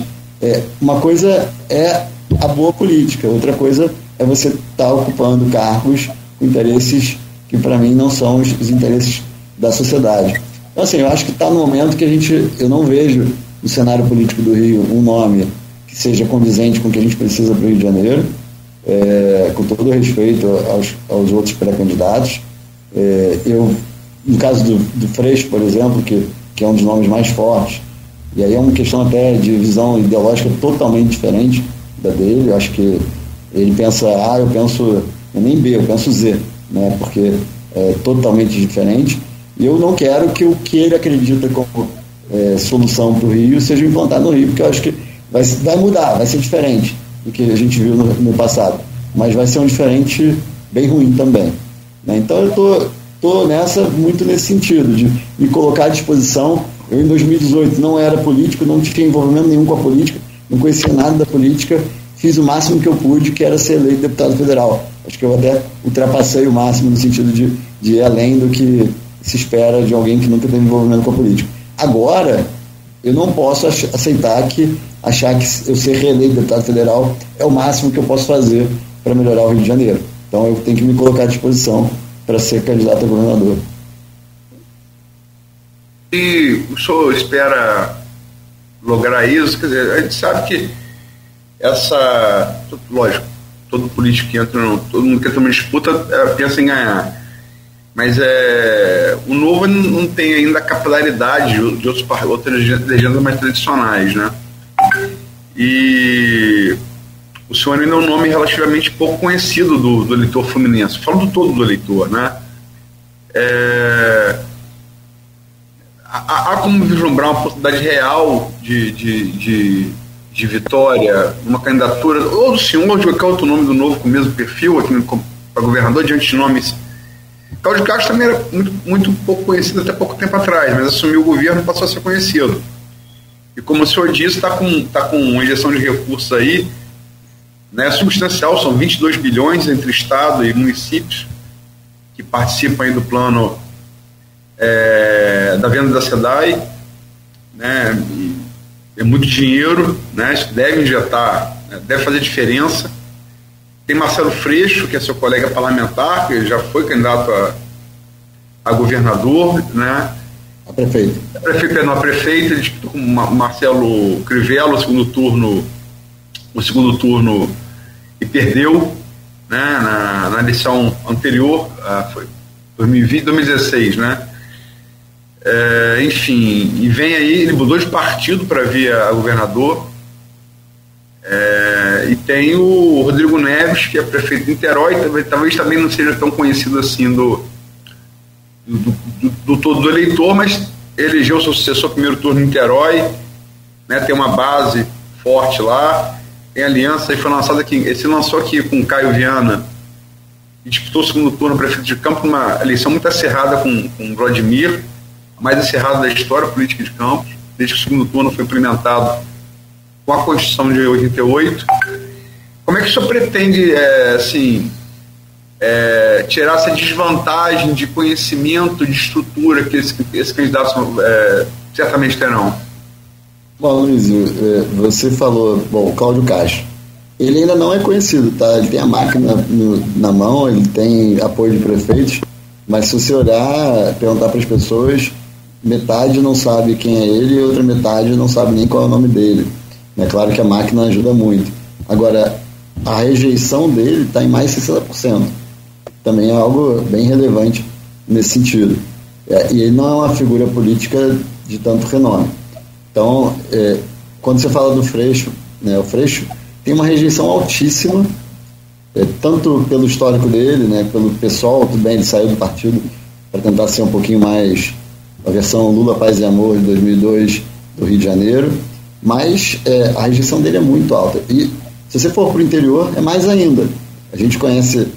uma coisa é a boa política, outra coisa é você estar ocupando cargos com interesses que para mim não são os interesses da sociedade. Então, assim, eu acho que está no momento que eu não vejo no cenário político do Rio um nome que seja condizente com o que a gente precisa para o Rio de Janeiro, com todo o respeito aos outros pré-candidatos. No caso do Freixo, por exemplo, que é um dos nomes mais fortes, e aí é uma questão até de visão ideológica totalmente diferente da dele. Eu acho que ele pensa A, eu penso nem B, eu penso Z, né? Porque é totalmente diferente. E eu não quero que o que ele acredita como solução para o Rio seja implantado no Rio, porque eu acho que vai mudar, vai ser diferente do que a gente viu no passado, mas vai ser um diferente bem ruim também, né? Então eu tô muito nesse sentido, de me colocar à disposição. Eu em 2018 não era político, não tinha envolvimento nenhum com a política, não conhecia nada da política, fiz o máximo que eu pude, que era ser eleito deputado federal. Acho que eu até ultrapassei o máximo no sentido de ir além do que se espera de alguém que nunca teve envolvimento com a política. Agora, eu não posso achar que eu ser reeleito deputado federal é o máximo que eu posso fazer para melhorar o Rio de Janeiro. Então eu tenho que me colocar à disposição para ser candidato a governador. E o senhor espera lograr isso? Quer dizer, a gente sabe que lógico, todo político que entra, todo mundo que entra numa disputa pensa em ganhar. Mas o Novo não tem ainda a capilaridade de outras legendas mais tradicionais, né? E o senhor ainda é um nome relativamente pouco conhecido do eleitor fluminense. Falo do todo do eleitor, né? Há como vislumbrar uma possibilidade real de vitória, uma candidatura, ou do senhor, ou de qualquer outro nome do novo com o mesmo perfil aqui para governador, diante de nomes. Cláudio Castro também era muito pouco conhecido até pouco tempo atrás, mas assumiu o governo e passou a ser conhecido. E como o senhor disse, está com uma injeção de recursos aí, né, substancial, são 22 bilhões entre Estado e municípios que participam aí do plano da venda da SEDAI, né, é muito dinheiro, né, isso deve injetar, né, deve fazer diferença. Tem Marcelo Freixo, que é seu colega parlamentar, que já foi candidato a governador, né? A prefeito. A prefeita, ele disputou com Marcelo Crivella o segundo turno e perdeu, né, na eleição anterior, foi 2016, né? Enfim, e vem aí, ele mudou de partido para vir a governador. E tem o Rodrigo Neves, que é prefeito de Niterói, talvez também não seja tão conhecido assim do todo do eleitor, mas elegeu seu sucessor primeiro turno em Niterói, né, tem uma base forte lá, tem aliança, e foi lançado aqui, esse lançou aqui com o Caio Viana, e disputou o segundo turno prefeito de Campos, uma eleição muito acirrada com o Vladimir, a mais acirrada da história política de Campos, desde que o segundo turno foi implementado com a Constituição de 88. Como é que o senhor pretende, tirar essa desvantagem de conhecimento, de estrutura que esses candidatos certamente terão? Bom, Luiz, você falou, o Cláudio Castro, ele ainda não é conhecido, tá? Ele tem a máquina na mão, ele tem apoio de prefeitos, mas se você olhar, perguntar para as pessoas, metade não sabe quem é ele e outra metade não sabe nem qual é o nome dele. É claro que a máquina ajuda muito. Agora, a rejeição dele está em mais de 60%. Também é algo bem relevante nesse sentido. E ele não é uma figura política de tanto renome. Então, quando você fala do Freixo, né, o Freixo tem uma rejeição altíssima, tanto pelo histórico dele, né, pelo pessoal, tudo bem, ele saiu do partido para tentar ser um pouquinho mais a versão Lula, Paz e Amor de 2002 do Rio de Janeiro, mas a rejeição dele é muito alta. E se você for para o interior, é mais ainda. A gente conhece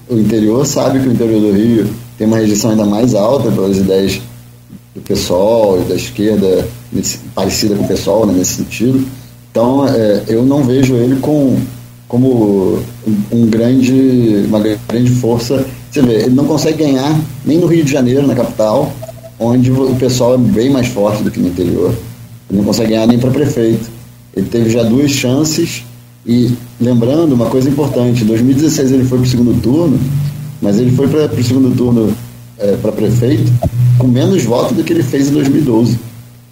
o interior, sabe que o interior do Rio tem uma rejeição ainda mais alta pelas ideias do PSOL e da esquerda, parecida com o PSOL, né, nesse sentido. Então, eu não vejo ele como uma grande força. Você vê, ele não consegue ganhar nem no Rio de Janeiro, na capital, onde o pessoal é bem mais forte do que no interior. Ele não consegue ganhar nem para prefeito. Ele teve já 2 chances e, lembrando, uma coisa importante, em 2016 ele foi para o segundo turno, mas ele foi para o segundo turno para prefeito com menos votos do que ele fez em 2012.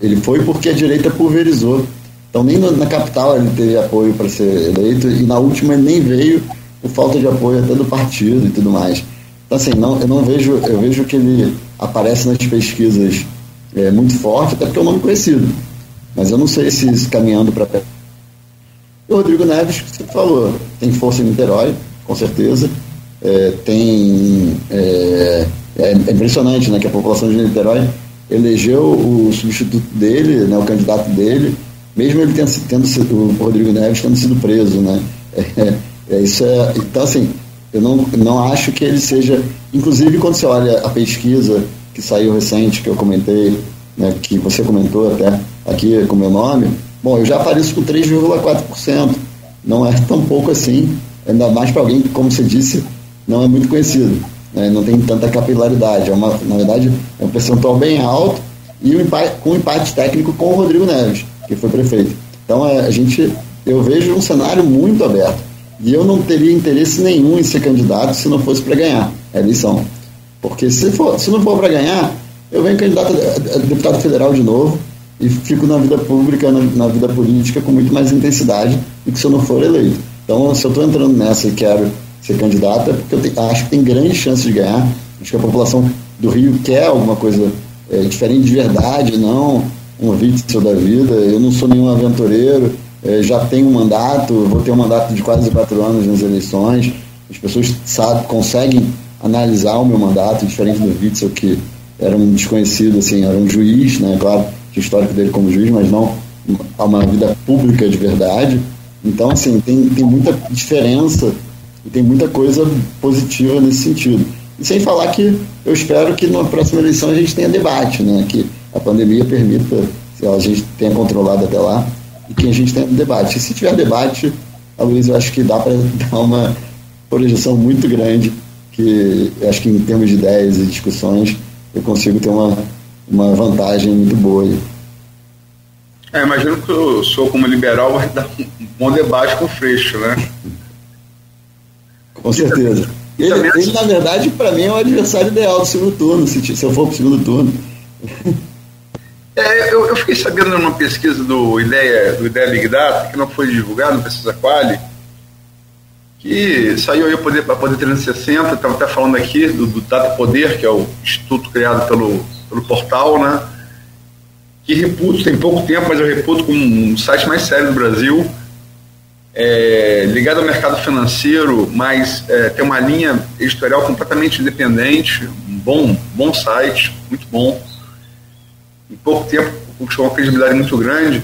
Ele foi porque a direita pulverizou. Então nem na capital ele teve apoio para ser eleito e na última ele nem veio por falta de apoio até do partido e tudo mais. Então assim, eu vejo que ele aparece nas pesquisas muito forte, até porque é um nome conhecido. Mas eu não sei se isso caminhando para perto. O Rodrigo Neves, que você falou, tem força em Niterói, com certeza. É impressionante, né, que a população de Niterói elegeu o substituto dele, né, o candidato dele, mesmo ele tendo sido, o Rodrigo Neves tendo sido preso, né? Então, assim, eu não acho que ele seja... Inclusive, quando você olha a pesquisa que saiu recente, que eu comentei, né, que você comentou até aqui com o meu nome, bom, eu já apareço com 3,4%. Não é tão pouco assim, ainda mais para alguém que, como você disse, não é muito conhecido, né, não tem tanta capilaridade. Na verdade, é um percentual bem alto e com um empate técnico com o Rodrigo Neves, que foi prefeito. Então, eu vejo um cenário muito aberto. E eu não teria interesse nenhum em ser candidato se não fosse para ganhar a eleição. Porque se não for para ganhar, eu venho candidato a deputado federal de novo e fico na vida pública, na vida política com muito mais intensidade do que se eu não for eleito. Então, se eu estou entrando nessa e quero ser candidato, é porque eu acho que tem grande chance de ganhar. Acho que a população do Rio quer alguma coisa diferente de verdade, não um Witzel da vida. Eu não sou nenhum aventureiro, já tenho um mandato, vou ter um mandato de quase 4 anos nas eleições, as pessoas conseguem analisar o meu mandato, diferente do Witzel, que era um desconhecido, assim, era um juiz, né, claro, tinha o histórico dele como juiz, mas não uma vida pública de verdade. Então, assim, tem muita diferença e tem muita coisa positiva nesse sentido. E sem falar que eu espero que na próxima eleição a gente tenha debate, né, que a pandemia permita, se a gente tenha controlado até lá, e que a gente tenha debate. E se tiver debate, Luiz, eu acho que dá para dar uma projeção muito grande, que eu acho que em termos de ideias e discussões eu consigo ter uma vantagem muito boa aí. Imagino que o senhor, como liberal, vai dar um bom debate com o Freixo, né? Com certeza. Ele, na verdade, para mim é o adversário ideal do segundo turno, se eu for para o segundo turno. Eu fiquei sabendo numa pesquisa do Ideia Big Data, que não foi divulgado, no Pesquisa Quali, que saiu aí a Poder 360, estava até falando aqui do Data Poder, que é o instituto criado pelo portal, né? Que reputo, tem pouco tempo, mas eu reputo como um site mais sério do Brasil, ligado ao mercado financeiro, mas tem uma linha editorial completamente independente, um bom site, muito bom. Em pouco tempo conquistou uma credibilidade muito grande.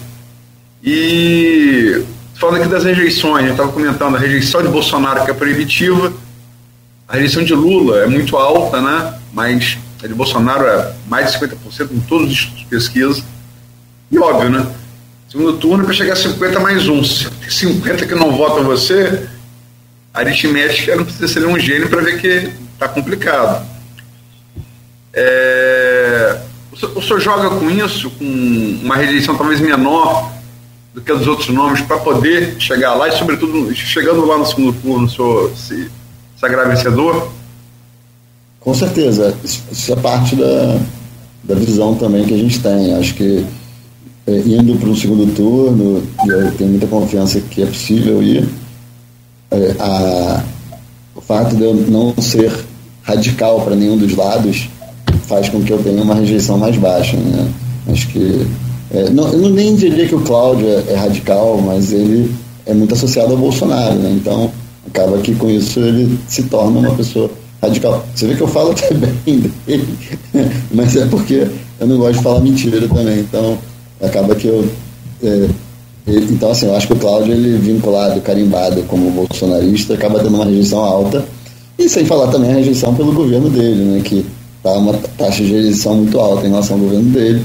E falando aqui das rejeições, a gente estava comentando a rejeição de Bolsonaro, que é proibitiva, a rejeição de Lula é muito alta, né? Mas a de Bolsonaro é mais de 50% em todos os institutos de pesquisa. E óbvio, né? Segundo turno, para chegar a 50 mais um. Se tem 50 que não votam você, a aritmética não precisa ser um gênio para ver que está complicado. O senhor joga com isso, com uma rejeição talvez menor do que a dos outros nomes, para poder chegar lá e, sobretudo, chegando lá no segundo turno, o senhor se sagrar vencedor? Com certeza. Isso é parte da visão também que a gente tem. Acho que indo para um segundo turno, e eu tenho muita confiança que é possível ir, o fato de eu não ser radical para nenhum dos lados faz com que eu tenha uma rejeição mais baixa, né? Acho que eu não nem diria que o Cláudio é radical, mas ele é muito associado ao Bolsonaro, né? Então acaba que com isso ele se torna uma pessoa radical. Você vê que eu falo até bem dele, mas é porque eu não gosto de falar mentira também, então acaba que então assim, eu acho que o Cláudio, ele vinculado, carimbado como bolsonarista, acaba tendo uma rejeição alta, e sem falar também a rejeição pelo governo dele, né, que está uma taxa de rejeição muito alta em relação ao governo dele,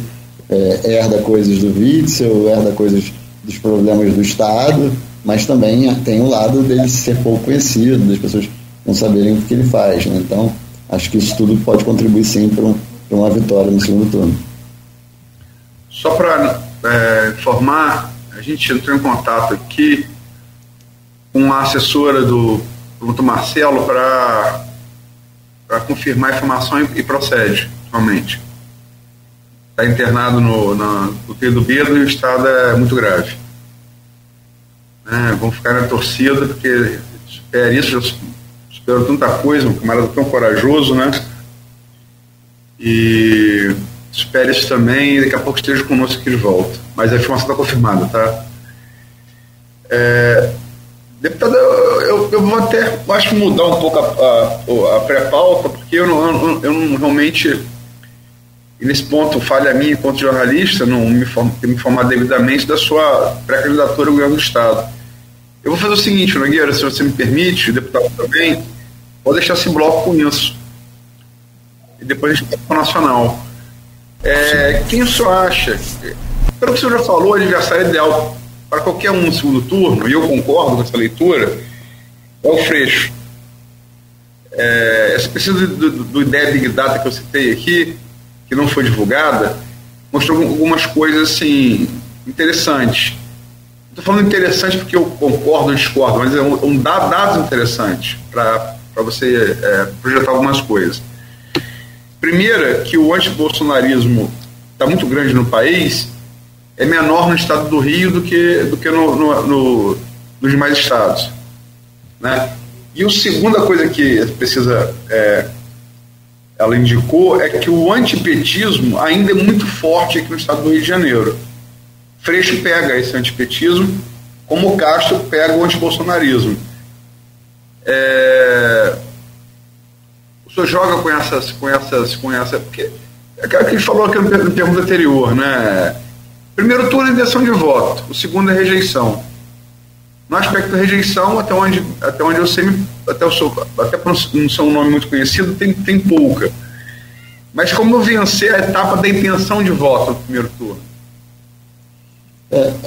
herda coisas do Witzel, herda coisas dos problemas do Estado, mas também tem o lado dele ser pouco conhecido, das pessoas não saberem o que ele faz, né? Então acho que isso tudo pode contribuir sim para uma vitória no segundo turno. Só para informar, a gente entrou em contato aqui com a assessora do promotor Marcelo para confirmar a informação e procede, realmente. Está internado no UTI do Bedo e o estado é muito grave. Vamos ficar na torcida, porque supera isso, já superou tanta coisa, um camarada tão corajoso, né? E espere isso também, e daqui a pouco esteja conosco que ele volta. Mas a informação está confirmada, tá? Deputado, eu vou até, acho, mudar um pouco a pré-pauta, porque eu não realmente, e nesse ponto, falha a mim enquanto jornalista, não me informar devidamente da sua pré-candidatura ao governo do Estado. Eu vou fazer o seguinte, Nogueira, se você me permite, deputado também, vou deixar esse bloco com isso. E depois a gente vai para o nacional. Quem o senhor acha? Pelo que o senhor já falou, o adversário ideal para qualquer um no segundo turno, e eu concordo com essa leitura, é o Freixo. Essa pesquisa do Ideia Big Data que eu citei aqui, que não foi divulgada, mostrou algumas coisas assim, interessantes. Estou falando interessante porque eu concordo ou discordo, mas dados interessantes para você projetar algumas coisas. Primeira, que o antibolsonarismo está muito grande no país, é menor no estado do Rio do que nos demais estados, né? E a segunda coisa que a pesquisa ela indicou é que o antipetismo ainda é muito forte aqui no estado do Rio de Janeiro. Freixo pega esse antipetismo como o Castro pega o antibolsonarismo. O senhor joga com essa, porque é aquilo que a gente falou aqui no pergunta anterior, né? Primeiro turno é intenção de voto, o segundo é rejeição. No aspecto rejeição, até onde eu sei, até por não ser um nome muito conhecido, tem pouca. Mas como vencer a etapa da intenção de voto no primeiro turno?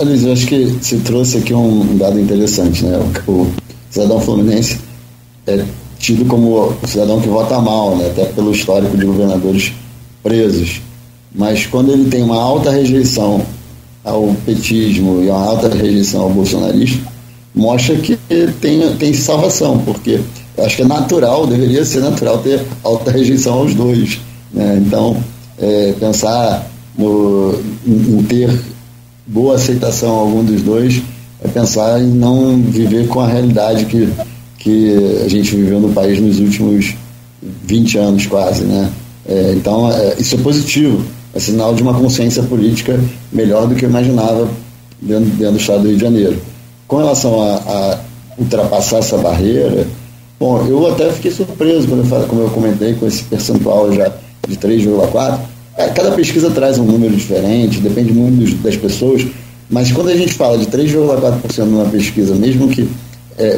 Luiz, eu acho que você trouxe aqui um dado interessante, né? O cidadão fluminense é tido como o cidadão que vota mal, né? Até pelo histórico de governadores presos. Mas quando ele tem uma alta rejeição ao petismo e uma alta rejeição ao bolsonarismo, mostra que tem salvação, porque eu acho que é natural, deveria ser natural ter alta rejeição aos dois, né? Então, pensar em ter boa aceitação a algum dos dois é pensar em não viver com a realidade que a gente viveu no país nos últimos 20 anos quase, né? Então, isso é positivo, é sinal de uma consciência política melhor do que eu imaginava dentro do estado do Rio de Janeiro. Com relação a ultrapassar essa barreira, bom, eu até fiquei surpreso como eu comentei, com esse percentual já de 3,4%. Cada pesquisa traz um número diferente, depende muito das pessoas, mas quando a gente fala de 3,4% numa pesquisa, mesmo que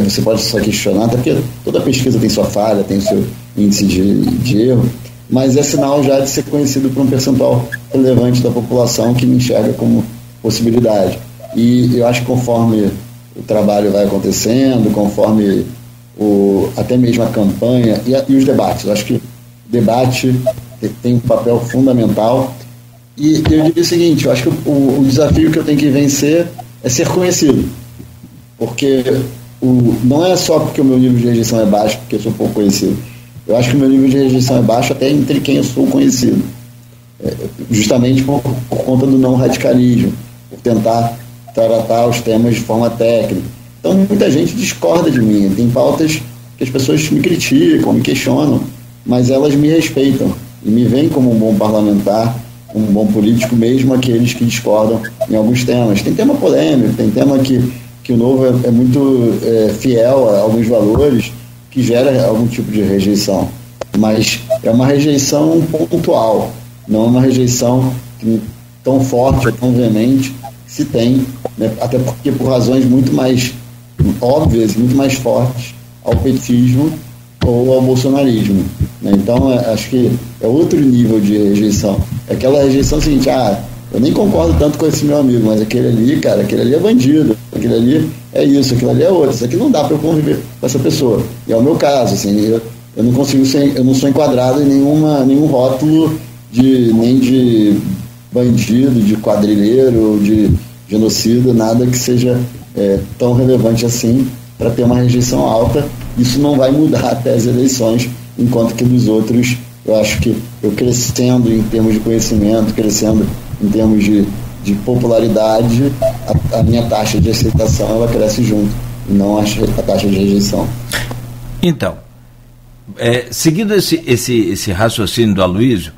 você pode só questionar, até porque toda pesquisa tem sua falha, tem o seu índice de erro, mas é sinal já de ser conhecido por um percentual relevante da população que me enxerga como possibilidade. E eu acho que conforme o trabalho vai acontecendo, conforme até mesmo a campanha e os debates, eu acho que o debate tem um papel fundamental. E eu diria o seguinte, eu acho que o desafio que eu tenho que vencer é ser conhecido, porque não é só porque o meu nível de rejeição é baixo, porque eu sou pouco conhecido. Eu acho que o meu nível de rejeição é baixo até entre quem eu sou conhecido, justamente por conta do não radicalismo, por tentar tratar os temas de forma técnica. Então muita gente discorda de mim, tem pautas que as pessoas me criticam, me questionam, mas elas me respeitam e me veem como um bom parlamentar, um bom político, mesmo aqueles que discordam em alguns temas. Tem tema polêmico, tem tema que o Novo é muito fiel a alguns valores, que gera algum tipo de rejeição, mas é uma rejeição pontual, não é uma rejeição tão forte, tão veemente que se tem, né? Até porque por razões muito mais óbvias, muito mais fortes ao petismo ou ao bolsonarismo, né? Então acho que é outro nível de rejeição, é aquela rejeição seguinte, eu nem concordo tanto com esse meu amigo, mas aquele ali, cara, aquele ali é bandido, aquele ali é isso, aquele ali é outro, isso aqui não dá para eu conviver com essa pessoa. E é o meu caso, assim, eu não consigo eu não sou enquadrado em nenhum rótulo nem de bandido, de quadrilheiro, de genocida, nada que seja tão relevante assim para ter uma rejeição alta. Isso não vai mudar até as eleições, enquanto que dos outros, eu acho que eu crescendo em termos de conhecimento, crescendo em termos de popularidade, a minha taxa de aceitação ela cresce junto, e não a taxa de rejeição. Então, seguindo esse raciocínio do Aloysio,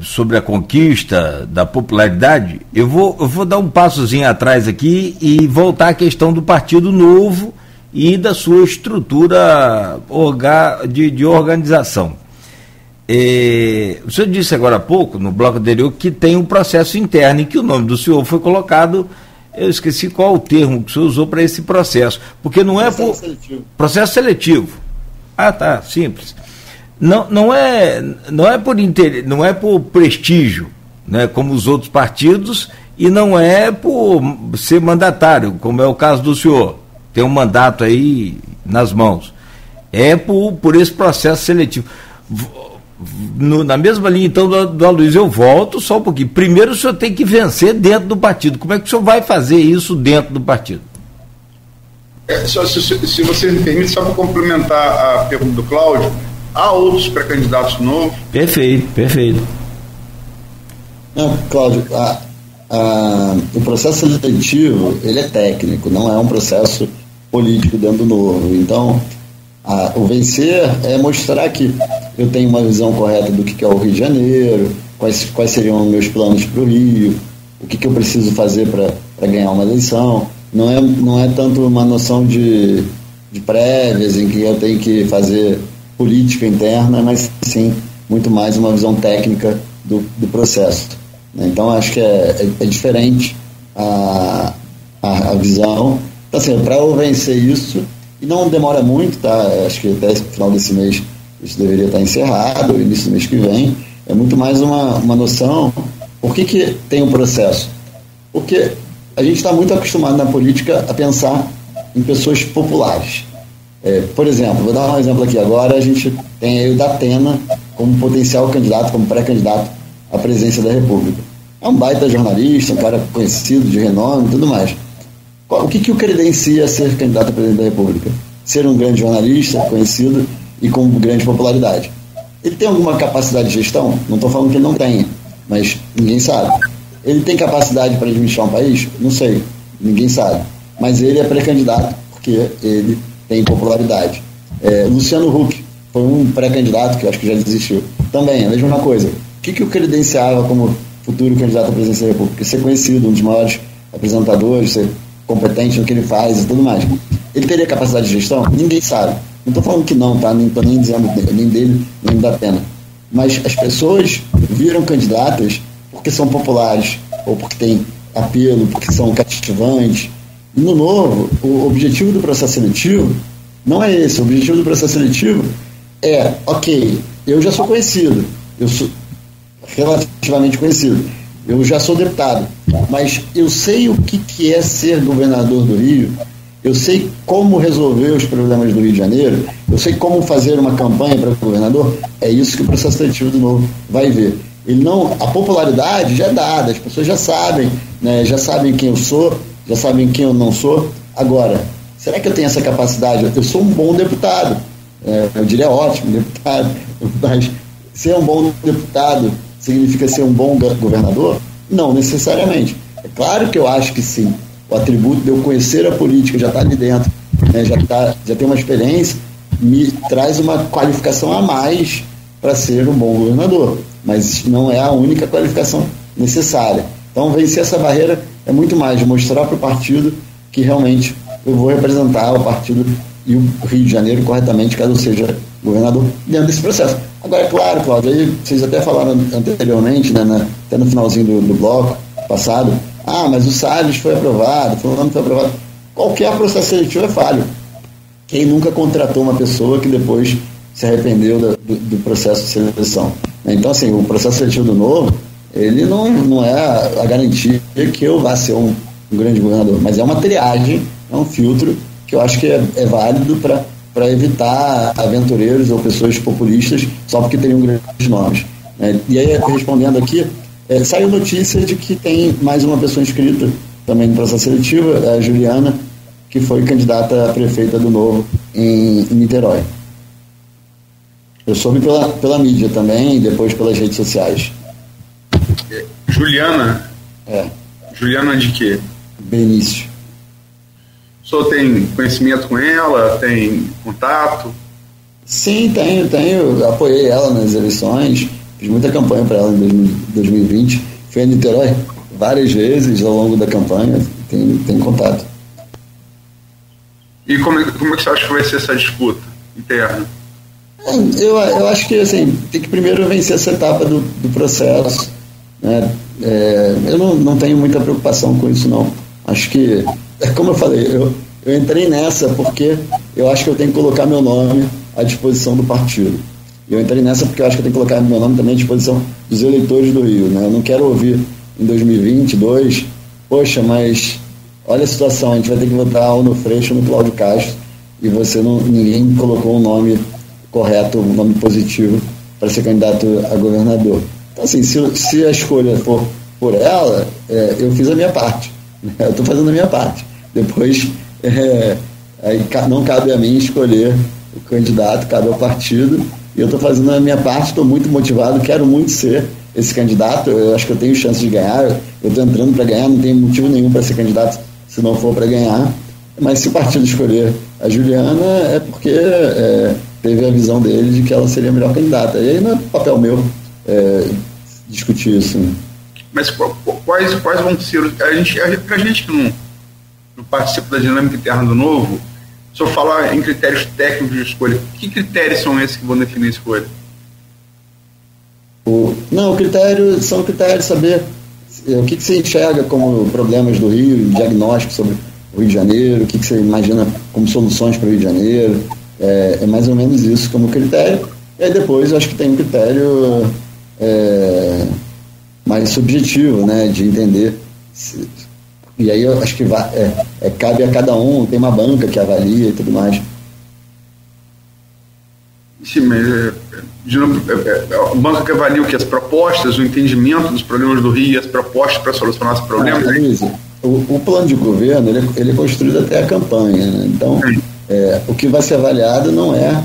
sobre a conquista da popularidade, eu vou dar um passozinho atrás aqui e voltar à questão do Partido Novo e da sua estrutura de organização. O senhor disse agora há pouco, no bloco anterior, que tem um processo interno, e que o nome do senhor foi colocado, eu esqueci qual o termo que o senhor usou para esse processo, porque não é por... Seletivo. Processo seletivo. Tá, simples. Não é por prestígio, né, como os outros partidos, e não é por ser mandatário, como é o caso do senhor, tem um mandato aí nas mãos. É por esse processo seletivo. Na mesma linha, então, do Aloysio, eu volto só um pouquinho. Primeiro, o senhor tem que vencer dentro do partido. Como é que o senhor vai fazer isso dentro do partido? Se você me permite, só para complementar a pergunta do Cláudio, há outros pré-candidatos novos? Perfeito. Não, Cláudio, o processo seletivo, ele é técnico, não é um processo político dentro do Novo. Então, o vencer é mostrar que eu tenho uma visão correta do que é o Rio de Janeiro, quais seriam meus planos para o Rio, o que eu preciso fazer para ganhar uma eleição. não é tanto uma noção de prévias em que eu tenho que fazer política interna, mas sim muito mais uma visão técnica do processo. Então acho que é diferente a visão. Então, assim, para eu vencer isso, e não demora muito, tá? Acho que até o final desse mês isso deveria estar encerrado, início do mês que vem. É muito mais uma noção. Por que tem um processo? Porque a gente está muito acostumado na política a pensar em pessoas populares. Por exemplo, vou dar um exemplo aqui. Agora a gente tem aí o Datena como potencial candidato, como pré-candidato à presidência da República. É um baita jornalista, um cara conhecido, de renome e tudo mais. O que o credencia a ser candidato a presidente da República? Ser um grande jornalista, conhecido e com grande popularidade. Ele tem alguma capacidade de gestão? Não estou falando que ele não tenha, mas ninguém sabe. Ele tem capacidade para administrar um país? Não sei, ninguém sabe. Mas ele é pré-candidato porque ele tem popularidade. Luciano Huck foi um pré-candidato que eu acho que já desistiu. Também, a mesma coisa. O que o credenciava como futuro candidato à presidência da República? Ser conhecido, um dos maiores apresentadores, ser competente no que ele faz e tudo mais. Ele teria capacidade de gestão? Ninguém sabe. Não estou falando que não, tá? Nem estou nem dizendo nem dele, nem da Pena. Mas as pessoas viram candidatas porque são populares, ou porque têm apelo, porque são cativantes. E no Novo, o objetivo do processo seletivo não é esse. O objetivo do processo seletivo é, ok, eu já sou conhecido, eu sou relativamente conhecido, eu já sou deputado, mas eu sei o que é ser governador do Rio, eu sei como resolver os problemas do Rio de Janeiro, eu sei como fazer uma campanha para governador. É isso que o processo seletivo do Novo vai ver. A popularidade já é dada, as pessoas já sabem, né, já sabem quem eu sou, já sabem quem eu não sou. Agora, será que eu tenho essa capacidade? Eu sou um bom deputado, eu diria ótimo deputado, mas ser um bom deputado significa ser um bom governador? Não necessariamente. É claro que eu acho que sim. O atributo de eu conhecer a política, já está ali dentro, né, já tem uma experiência, me traz uma qualificação a mais para ser um bom governador, mas não é a única qualificação necessária. Então, vencer essa barreira é muito mais de mostrar para o partido que realmente eu vou representar o partido e o Rio de Janeiro corretamente, caso eu seja governador, dentro desse processo. Agora, é claro, Cláudio, aí vocês até falaram anteriormente, né, até no finalzinho do bloco passado, mas o Salles foi aprovado, fulano foi aprovado. Qualquer processo seletivo é falho. Quem nunca contratou uma pessoa que depois se arrependeu do processo de seleção? Então, assim, o processo seletivo do Novo, ele não é a garantia que eu vá ser um grande governador, mas é uma triagem, é um filtro que eu acho que é válido para evitar aventureiros ou pessoas populistas só porque teriam grandes nomes. E aí, respondendo aqui, saiu notícia de que tem mais uma pessoa inscrita também no processo seletivo, a Juliana, que foi candidata a prefeita do Novo em Niterói. Eu soube pela mídia também e depois pelas redes sociais. Juliana? Juliana de quê? Benício. O senhor tem conhecimento com ela? Tem contato? Sim, tenho. Apoiei ela nas eleições, fiz muita campanha para ela em 2020. Fui a Niterói várias vezes ao longo da campanha, tem contato. E como é que você acha que vai ser essa disputa interna? Eu acho que assim, tem que primeiro vencer essa etapa do processo, né? Eu não tenho muita preocupação com isso, não. Acho que, como eu falei, eu entrei nessa porque eu acho que eu tenho que colocar meu nome à disposição do partido. Eu entrei nessa porque eu acho que eu tenho que colocar meu nome também à disposição dos eleitores do Rio, né? Eu não quero ouvir em 2022, poxa, mas olha a situação, a gente vai ter que votar ou no Freixo ou no Cláudio Castro e ninguém colocou um nome correto, um nome positivo para ser candidato a governador. Então, assim, se a escolha for por ela, eu fiz a minha parte. Eu estou fazendo a minha parte. Depois, aí não cabe a mim escolher o candidato, cabe ao partido. E eu estou fazendo a minha parte, estou muito motivado, quero muito ser esse candidato. Eu acho que eu tenho chance de ganhar. Eu estou entrando para ganhar, não tenho motivo nenhum para ser candidato se não for para ganhar. Mas se o partido escolher a Juliana, é porque teve a visão dele de que ela seria a melhor candidata. E aí não é papel meu discutir isso. Né? Mas quais vão ser... Pra gente que não participo da dinâmica interna do Novo. Se eu falar em critérios técnicos de escolha, que critérios são esses que vão definir a escolha? São critérios de saber o que você enxerga como problemas do Rio, diagnóstico sobre o Rio de Janeiro, o que você imagina como soluções para o Rio de Janeiro. É mais ou menos isso como critério. E aí depois eu acho que tem um critério mais subjetivo, né, de entender. E aí eu acho que cabe a cada um, tem uma banca que avalia e tudo mais. Sim, mas a banca que avalia o que? As propostas, o entendimento dos problemas do Rio e as propostas para solucionar os problemas? Luiz, o plano de governo ele é construído até a campanha, né? Então o que vai ser avaliado não é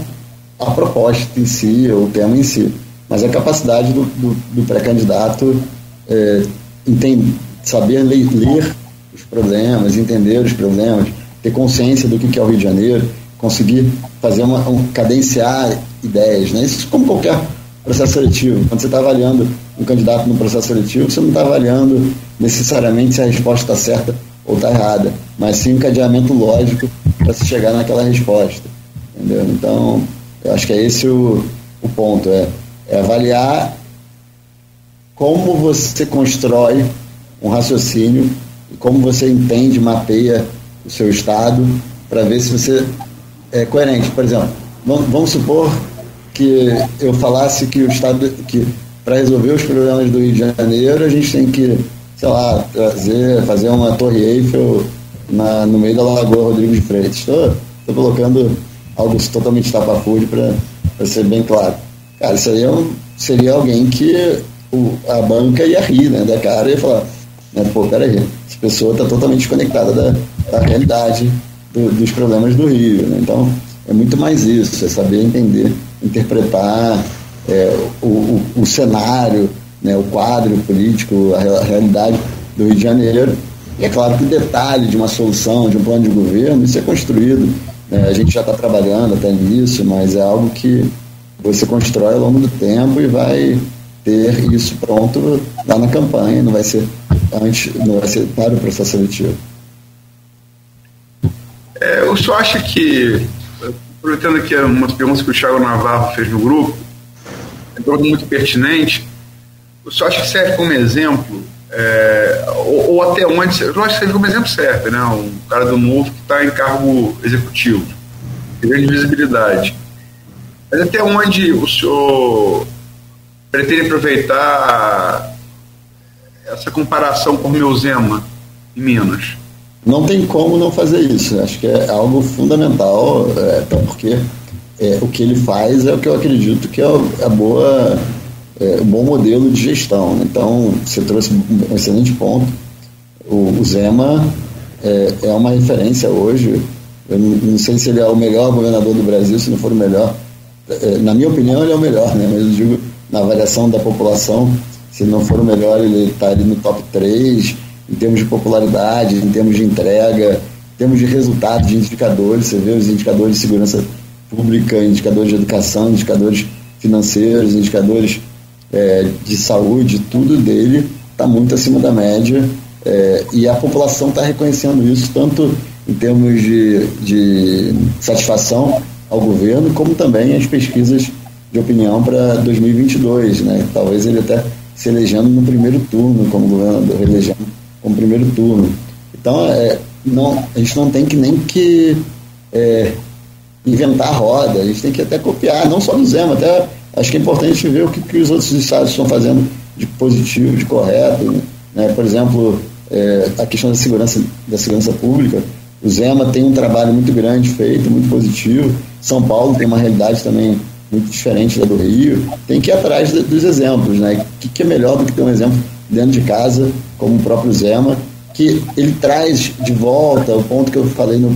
a proposta em si, ou o tema em si, mas a capacidade do pré-candidato saber ler os problemas, entender os problemas, ter consciência do que é o Rio de Janeiro, conseguir fazer cadenciar ideias, né? Isso como qualquer processo seletivo. Quando você está avaliando um candidato no processo seletivo, você não está avaliando necessariamente se a resposta está certa ou está errada, mas sim um cadeamento lógico para se chegar naquela resposta, entendeu? Então, eu acho que é esse o ponto, é avaliar como você constrói um raciocínio e como você entende, mapeia o seu estado para ver se você é coerente. Por exemplo, vamos supor que eu falasse que o estado, que para resolver os problemas do Rio de Janeiro a gente tem que, sei lá, fazer uma Torre Eiffel no meio da Lagoa Rodrigo de Freitas. Estou colocando algo totalmente estapafúrdio para ser bem claro. Cara, isso aí seria alguém que a banca ia rir, né, da cara, e ia falar, né, pô, peraí, essa pessoa está totalmente desconectada da realidade dos problemas do Rio, né? Então é muito mais isso, é saber entender, interpretar o cenário, né, o quadro político, a realidade do Rio de Janeiro. E é claro que o detalhe de uma solução, de um plano de governo, isso é construído, né? A gente já está trabalhando até nisso, mas é algo que você constrói ao longo do tempo e vai ter isso pronto lá na campanha, não vai ser para o processo seletivo. O senhor acha que, aproveitando aqui umas perguntas que o Thiago Navarro fez no grupo, é uma pergunta muito pertinente, o senhor acha que serve como exemplo, ou até onde, eu acho que serve como exemplo serve, né? Um cara do Novo que está em cargo executivo, de grande visibilidade. Mas até onde o senhor pretende aproveitar essa comparação com o meu Zema em Minas? Não tem como não fazer isso. Acho que é algo fundamental, até porque o que ele faz é o que eu acredito que é um bom modelo de gestão. Então, você trouxe um excelente ponto. O Zema é uma referência hoje. Eu não sei se ele é o melhor governador do Brasil, se não for o melhor. Na minha opinião, ele é o melhor, né? Mas eu digo, na avaliação da população, se ele não for o melhor, ele está ali no top 3, em termos de popularidade, em termos de entrega, em termos de resultados, de indicadores. Você vê os indicadores de segurança pública, indicadores de educação, indicadores financeiros, indicadores de saúde, tudo dele está muito acima da média, e a população está reconhecendo isso, tanto em termos de satisfação ao governo, como também as pesquisas de opinião para 2022, né? Talvez ele até se elegendo no primeiro turno como governador, reelegendo como primeiro turno. Então, a gente não tem que nem inventar a roda, a gente tem que até copiar, não só do Zema, até acho que é importante ver o que os outros estados estão fazendo de positivo, de correto, né? Por exemplo, a questão da segurança pública. O Zema tem um trabalho muito grande feito, muito positivo. São Paulo tem uma realidade também muito diferente da do Rio. Tem que ir atrás dos exemplos, né? O que é melhor do que ter um exemplo dentro de casa, como o próprio Zema, que ele traz de volta o ponto que eu falei no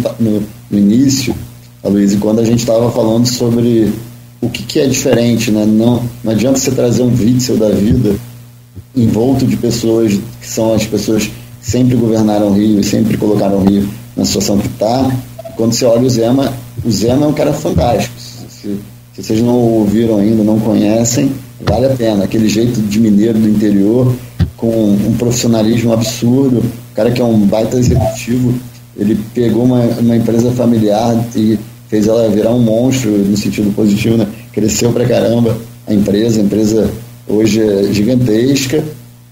início, Luiz, quando a gente estava falando sobre o que é diferente, né? Não adianta você trazer um Witzel da vida envolto de pessoas que são as pessoas que sempre governaram o Rio e sempre colocaram o Rio na situação que está. Quando você olha o Zema é um cara fantástico. Se vocês não ouviram ainda, não conhecem, vale a pena. Aquele jeito de mineiro do interior, com um profissionalismo absurdo, o cara que é um baita executivo, Ele pegou uma empresa familiar e fez ela virar um monstro no sentido positivo, né? Cresceu pra caramba a empresa hoje é gigantesca,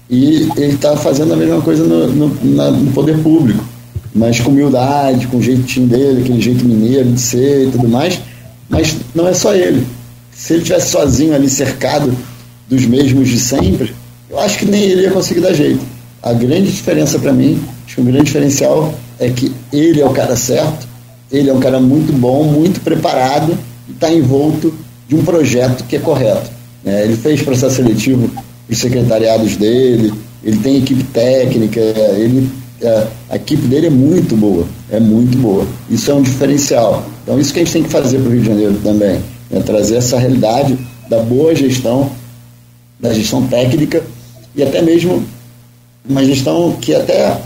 e ele está fazendo a mesma coisa no poder público, mas com humildade, com o jeitinho dele, aquele jeito mineiro de ser e tudo mais. Mas não é só ele. Se ele estivesse sozinho ali, cercado dos mesmos de sempre, eu acho que nem ele ia conseguir dar jeito. A grande diferença para mim, acho que o grande diferencial é que ele é o cara certo, ele é um cara muito bom, muito preparado, e está envolto de um projeto que é correto. Ele fez processo seletivo para os secretariados dele, ele tem equipe técnica, a equipe dele é muito boa. Isso é um diferencial. Então, isso que a gente tem que fazer para o Rio de Janeiro também, trazer essa realidade da boa gestão, da gestão técnica, e até mesmo uma gestão que até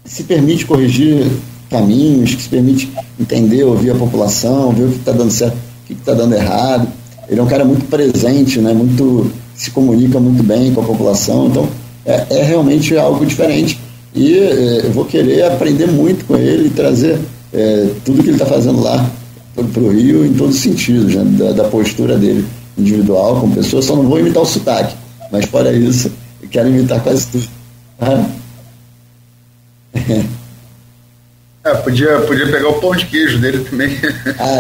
se permite corrigir caminhos, que se permite entender, ouvir a população, ver o que está dando certo, o que está dando errado. Ele é um cara muito presente, né? Se comunica muito bem com a população, então é realmente algo diferente. E eu vou querer aprender muito com ele e trazer tudo que ele está fazendo lá para o Rio em todos os sentidos, né? da postura dele individual, como pessoa. Só não vou imitar o sotaque, mas fora isso, eu quero imitar quase tudo. Podia pegar o pão de queijo dele também.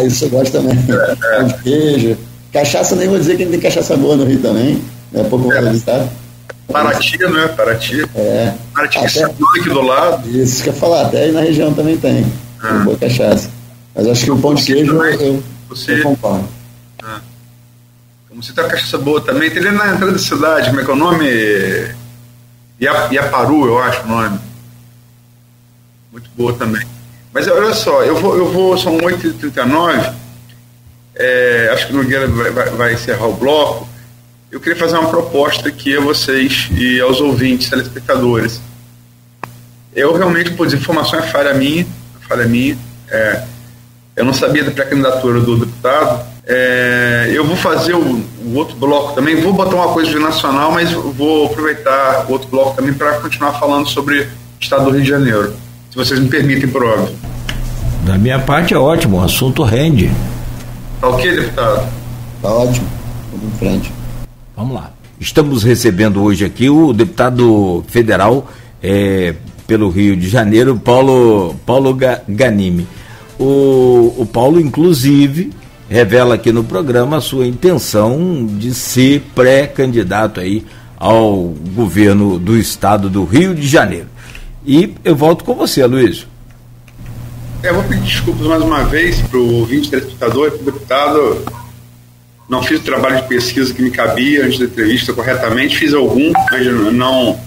Isso eu gosto também. Pão de queijo. Cachaça, nem vou dizer que tem cachaça boa no Rio também. É pouco valorizado. Paraty, não é? Paraty. Paraty que é aqui do lado. Isso que eu ia falar, até aí na região também tem. Tem boa cachaça. Mas acho que o pão de queijo eu concordo. Como você tem uma cachaça boa também, tem ali na entrada da cidade, como é que é o nome? Iaparu, eu acho o nome. Muito boa também. Mas olha só, eu vou são 8h39, acho que o Nogueira vai encerrar o bloco. Eu queria fazer uma proposta aqui a vocês e aos ouvintes, telespectadores. Eu realmente, por desinformação, é falha minha. Eu não sabia da pré-candidatura do deputado. Eu vou fazer o outro bloco também, vou botar uma coisa de nacional, mas vou aproveitar o outro bloco também para continuar falando sobre o estado do Rio de Janeiro, se vocês me permitem, por óbvio. Da minha parte é ótimo, o assunto rende. Tá ok, deputado? Tá ótimo, vamos em frente. Vamos lá. Estamos recebendo hoje aqui o deputado federal pelo Rio de Janeiro, Paulo Ganimi. O Paulo, inclusive, revela aqui no programa a sua intenção de ser pré-candidato aí ao governo do estado do Rio de Janeiro. E eu volto com você, Aloysio. Eu vou pedir desculpas mais uma vez para o ouvinte telespectador, para o deputado. Não fiz o trabalho de pesquisa que me cabia antes da entrevista corretamente, fiz algum, mas não.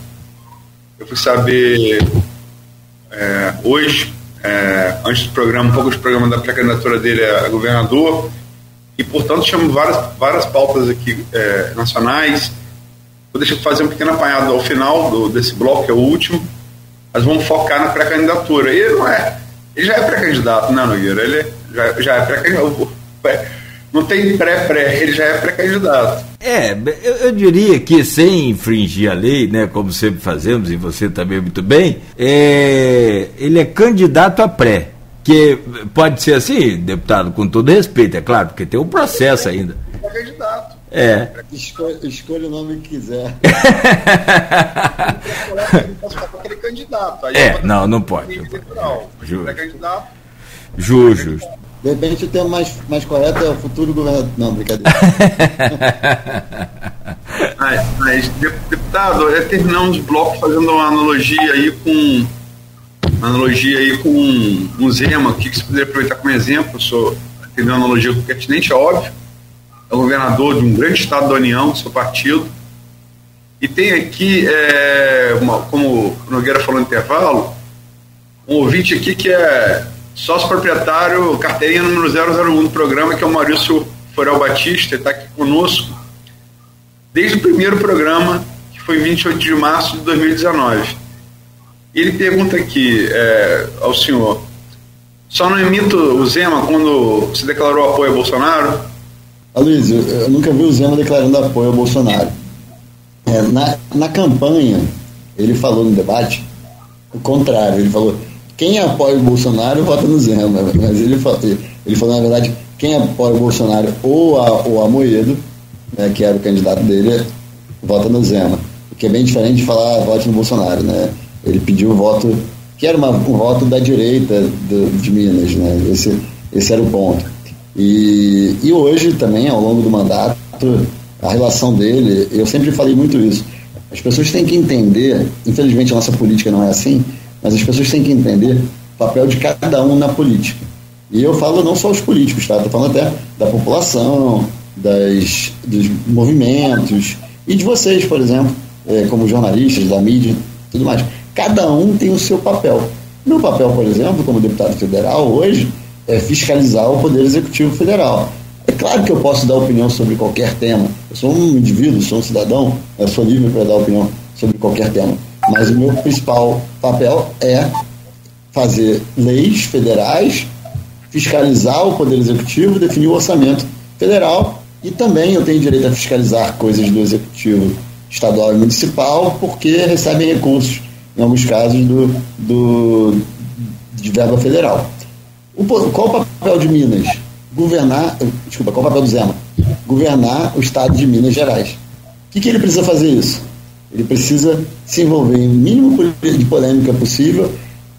Eu fui saber hoje, antes do programa, um pouco do programa da pré-candidatura dele a governador, e portanto chamo várias pautas aqui nacionais. Vou deixar fazer um pequeno apanhado ao final desse bloco, que é o último, mas vamos focar na pré-candidatura. Ele já é pré-candidato, né, Nogueira? Ele já é pré-candidato. Não tem pré-pré, ele já é pré-candidato. Eu diria que, sem infringir a lei, né, como sempre fazemos, e você também muito bem, ele é candidato a pré. Que pode ser assim, deputado, com todo respeito, é claro, porque tem um processo ainda. É candidato. Escolha o nome que quiser. Aquele candidato. Não pode. Pré-candidato. Justo. De repente o termo mais correto é o futuro governador. Não, brincadeira. Mas deputado, terminamos o bloco fazendo uma analogia aí com um Zema, que você poderia aproveitar como exemplo. Teve uma analogia pertinente, é óbvio. É o governador de um grande estado da União, do seu partido. E tem aqui, como o Nogueira falou no intervalo, um ouvinte aqui que é sócio proprietário, carteirinha número 001 do programa, que é o Maurício Forel Batista, está aqui conosco desde o primeiro programa, que foi em 28 de março de 2019. Ele pergunta aqui ao senhor: só não imita o Zema quando se declarou apoio a Bolsonaro? Aloysio, eu nunca vi o Zema declarando apoio ao Bolsonaro. Na campanha, ele falou no debate o contrário. Ele falou: quem apoia o Bolsonaro vota no Zema, mas ele falou, na verdade, quem apoia o Bolsonaro ou o Amoedo, né, que era o candidato dele, vota no Zema, o que é bem diferente de falar vote no Bolsonaro, né? Ele pediu o voto, que era um voto da direita de Minas, né? Esse era o ponto. E hoje também, ao longo do mandato, a relação dele, eu sempre falei muito isso, as pessoas têm que entender, infelizmente a nossa política não é assim, mas as pessoas têm que entender o papel de cada um na política. E eu falo não só os políticos, tá? Estou falando até da população, dos movimentos, e de vocês, por exemplo, como jornalistas, da mídia, tudo mais. Cada um tem o seu papel. Meu papel, por exemplo, como deputado federal, hoje, é fiscalizar o Poder Executivo Federal. É claro que eu posso dar opinião sobre qualquer tema. Eu sou um indivíduo, sou um cidadão, eu sou livre para dar opinião sobre qualquer tema. Mas o meu principal papel é fazer leis federais, fiscalizar o Poder Executivo, definir o orçamento federal, e também eu tenho direito a fiscalizar coisas do Executivo estadual e municipal, porque recebem recursos, em alguns casos, de verba federal. Qual o papel de Minas? Qual o papel do Zema? Governar o estado de Minas Gerais. O que ele precisa fazer isso? Ele precisa se envolver em mínimo de polêmica possível.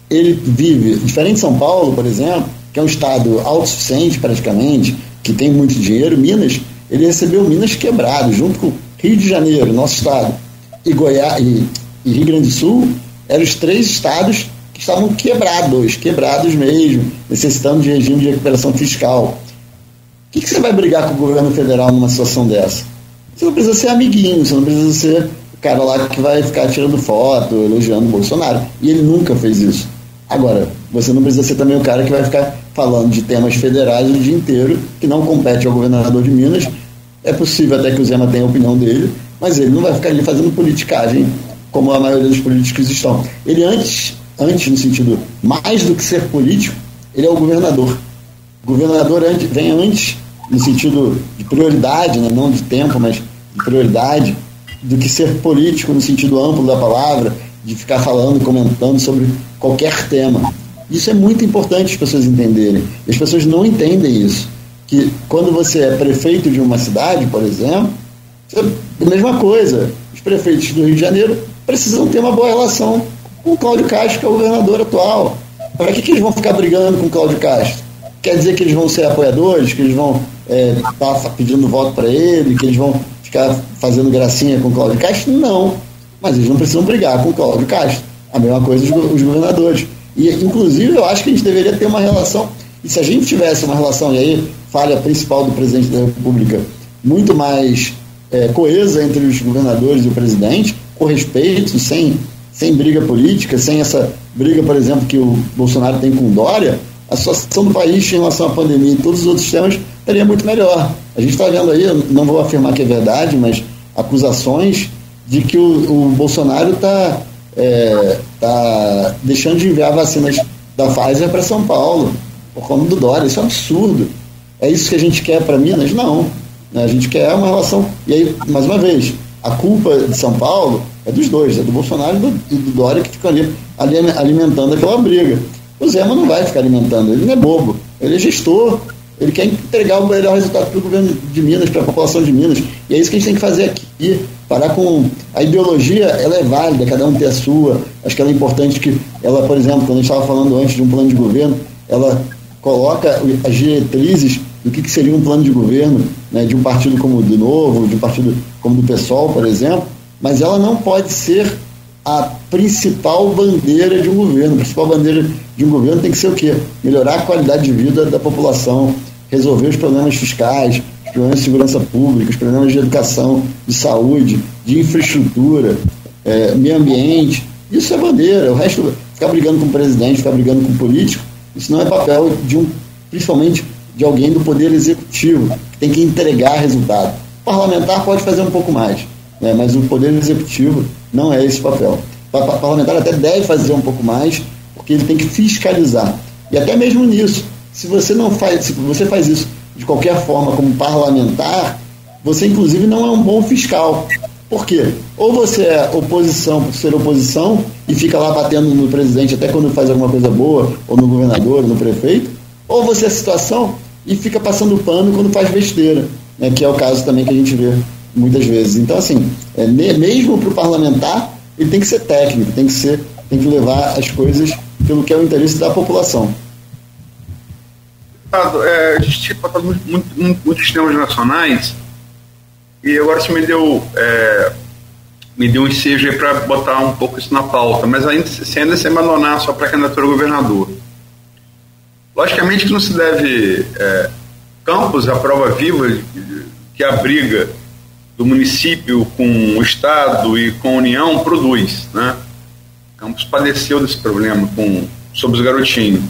Ele vive, diferente de São Paulo, por exemplo, que é um estado autossuficiente praticamente, que tem muito dinheiro. Minas, ele recebeu Minas quebrado, junto com Rio de Janeiro, nosso estado, e Goiás e Rio Grande do Sul, eram os 3 estados que estavam quebrados mesmo, necessitando de regime de recuperação fiscal. O que você vai brigar com o governo federal numa situação dessa? Você não precisa ser amiguinho, você não precisa ser o cara lá que vai ficar tirando foto, elogiando o Bolsonaro. E ele nunca fez isso. Agora, você não precisa ser também o cara que vai ficar falando de temas federais o dia inteiro, que não compete ao governador de Minas. É possível até que o Zema tenha a opinião dele, mas ele não vai ficar ali fazendo politicagem, como a maioria dos políticos estão. Ele antes, no sentido, mais do que ser político, ele é o governador. O governador vem antes, no sentido de prioridade, né? Não de tempo, mas de prioridade, do que ser político no sentido amplo da palavra, de ficar falando, comentando sobre qualquer tema. Isso é muito importante as pessoas entenderem. E as pessoas não entendem isso. Que quando você é prefeito de uma cidade, por exemplo, é a mesma coisa. Os prefeitos do Rio de Janeiro precisam ter uma boa relação com o Cláudio Castro, que é o governador atual. Para que eles vão ficar brigando com o Cláudio Castro? Quer dizer que eles vão ser apoiadores, que eles vão estar pedindo voto para ele, que eles vão ficar fazendo gracinha com o Cláudio Castro? Não. Mas eles não precisam brigar com o Cláudio Castro. A mesma coisa os governadores. E, inclusive, eu acho que a gente deveria ter uma relação, e se a gente tivesse uma relação, e aí falha principal do presidente da República, muito mais coesa entre os governadores e o presidente, com respeito, sem briga política, sem essa briga, por exemplo, que o Bolsonaro tem com o Dória, a situação do país em relação à pandemia e todos os outros temas estaria muito melhor. A gente está vendo aí, eu não vou afirmar que é verdade, mas acusações de que o Bolsonaro está deixando de enviar vacinas da Pfizer para São Paulo, por conta do Dória. Isso é um absurdo. É isso que a gente quer para Minas? Não. A gente quer uma relação... E aí, mais uma vez, a culpa de São Paulo é dos dois, é do Bolsonaro e do Dória, que ficam ali alimentando aquela briga. O Zema não vai ficar alimentando, ele não é bobo, ele é gestor, ele quer entregar o melhor resultado para o governo de Minas, para a população de Minas, e é isso que a gente tem que fazer aqui, parar com... A ideologia, ela é válida, cada um tem a sua, acho que ela é importante que ela, por exemplo, quando a gente estava falando antes de um plano de governo, ela coloca as diretrizes do que seria um plano de governo, né, de um partido como o do Novo, de um partido como o do PSOL, por exemplo, mas ela não pode ser a principal bandeira de um governo. A principal bandeira de um governo tem que ser o quê? Melhorar a qualidade de vida da população, resolver os problemas fiscais, os problemas de segurança pública, os problemas de educação, de saúde, de infraestrutura, meio ambiente. Isso é bandeira. O resto, ficar brigando com o presidente, ficar brigando com o político, isso não é papel principalmente de alguém do Poder Executivo, que tem que entregar resultado. O parlamentar pode fazer um pouco mais, né, mas o Poder Executivo não é esse papel. O parlamentar até deve fazer um pouco mais, porque ele tem que fiscalizar. E até mesmo nisso, se você faz isso de qualquer forma como parlamentar, você inclusive não é um bom fiscal, Por quê? Ou você é oposição por ser oposição e fica lá batendo no presidente até quando faz alguma coisa boa, ou no governador, ou no prefeito, ou você é situação e fica passando pano quando faz besteira, né, que é o caso também que a gente vê muitas vezes. Então, assim, mesmo para o parlamentar, ele tem que ser técnico, tem que levar as coisas pelo que é o interesse da população. A gente tinha tratado muitos temas nacionais e agora você me deu um ensejo aí para botar um pouco isso na pauta, mas ainda sem abandonar só para a candidatura a governador. Logicamente que não se deve... Campos, a prova viva que a briga do município com o Estado e com a União produz, né? Campos padeceu desse problema sobre os garotinhos.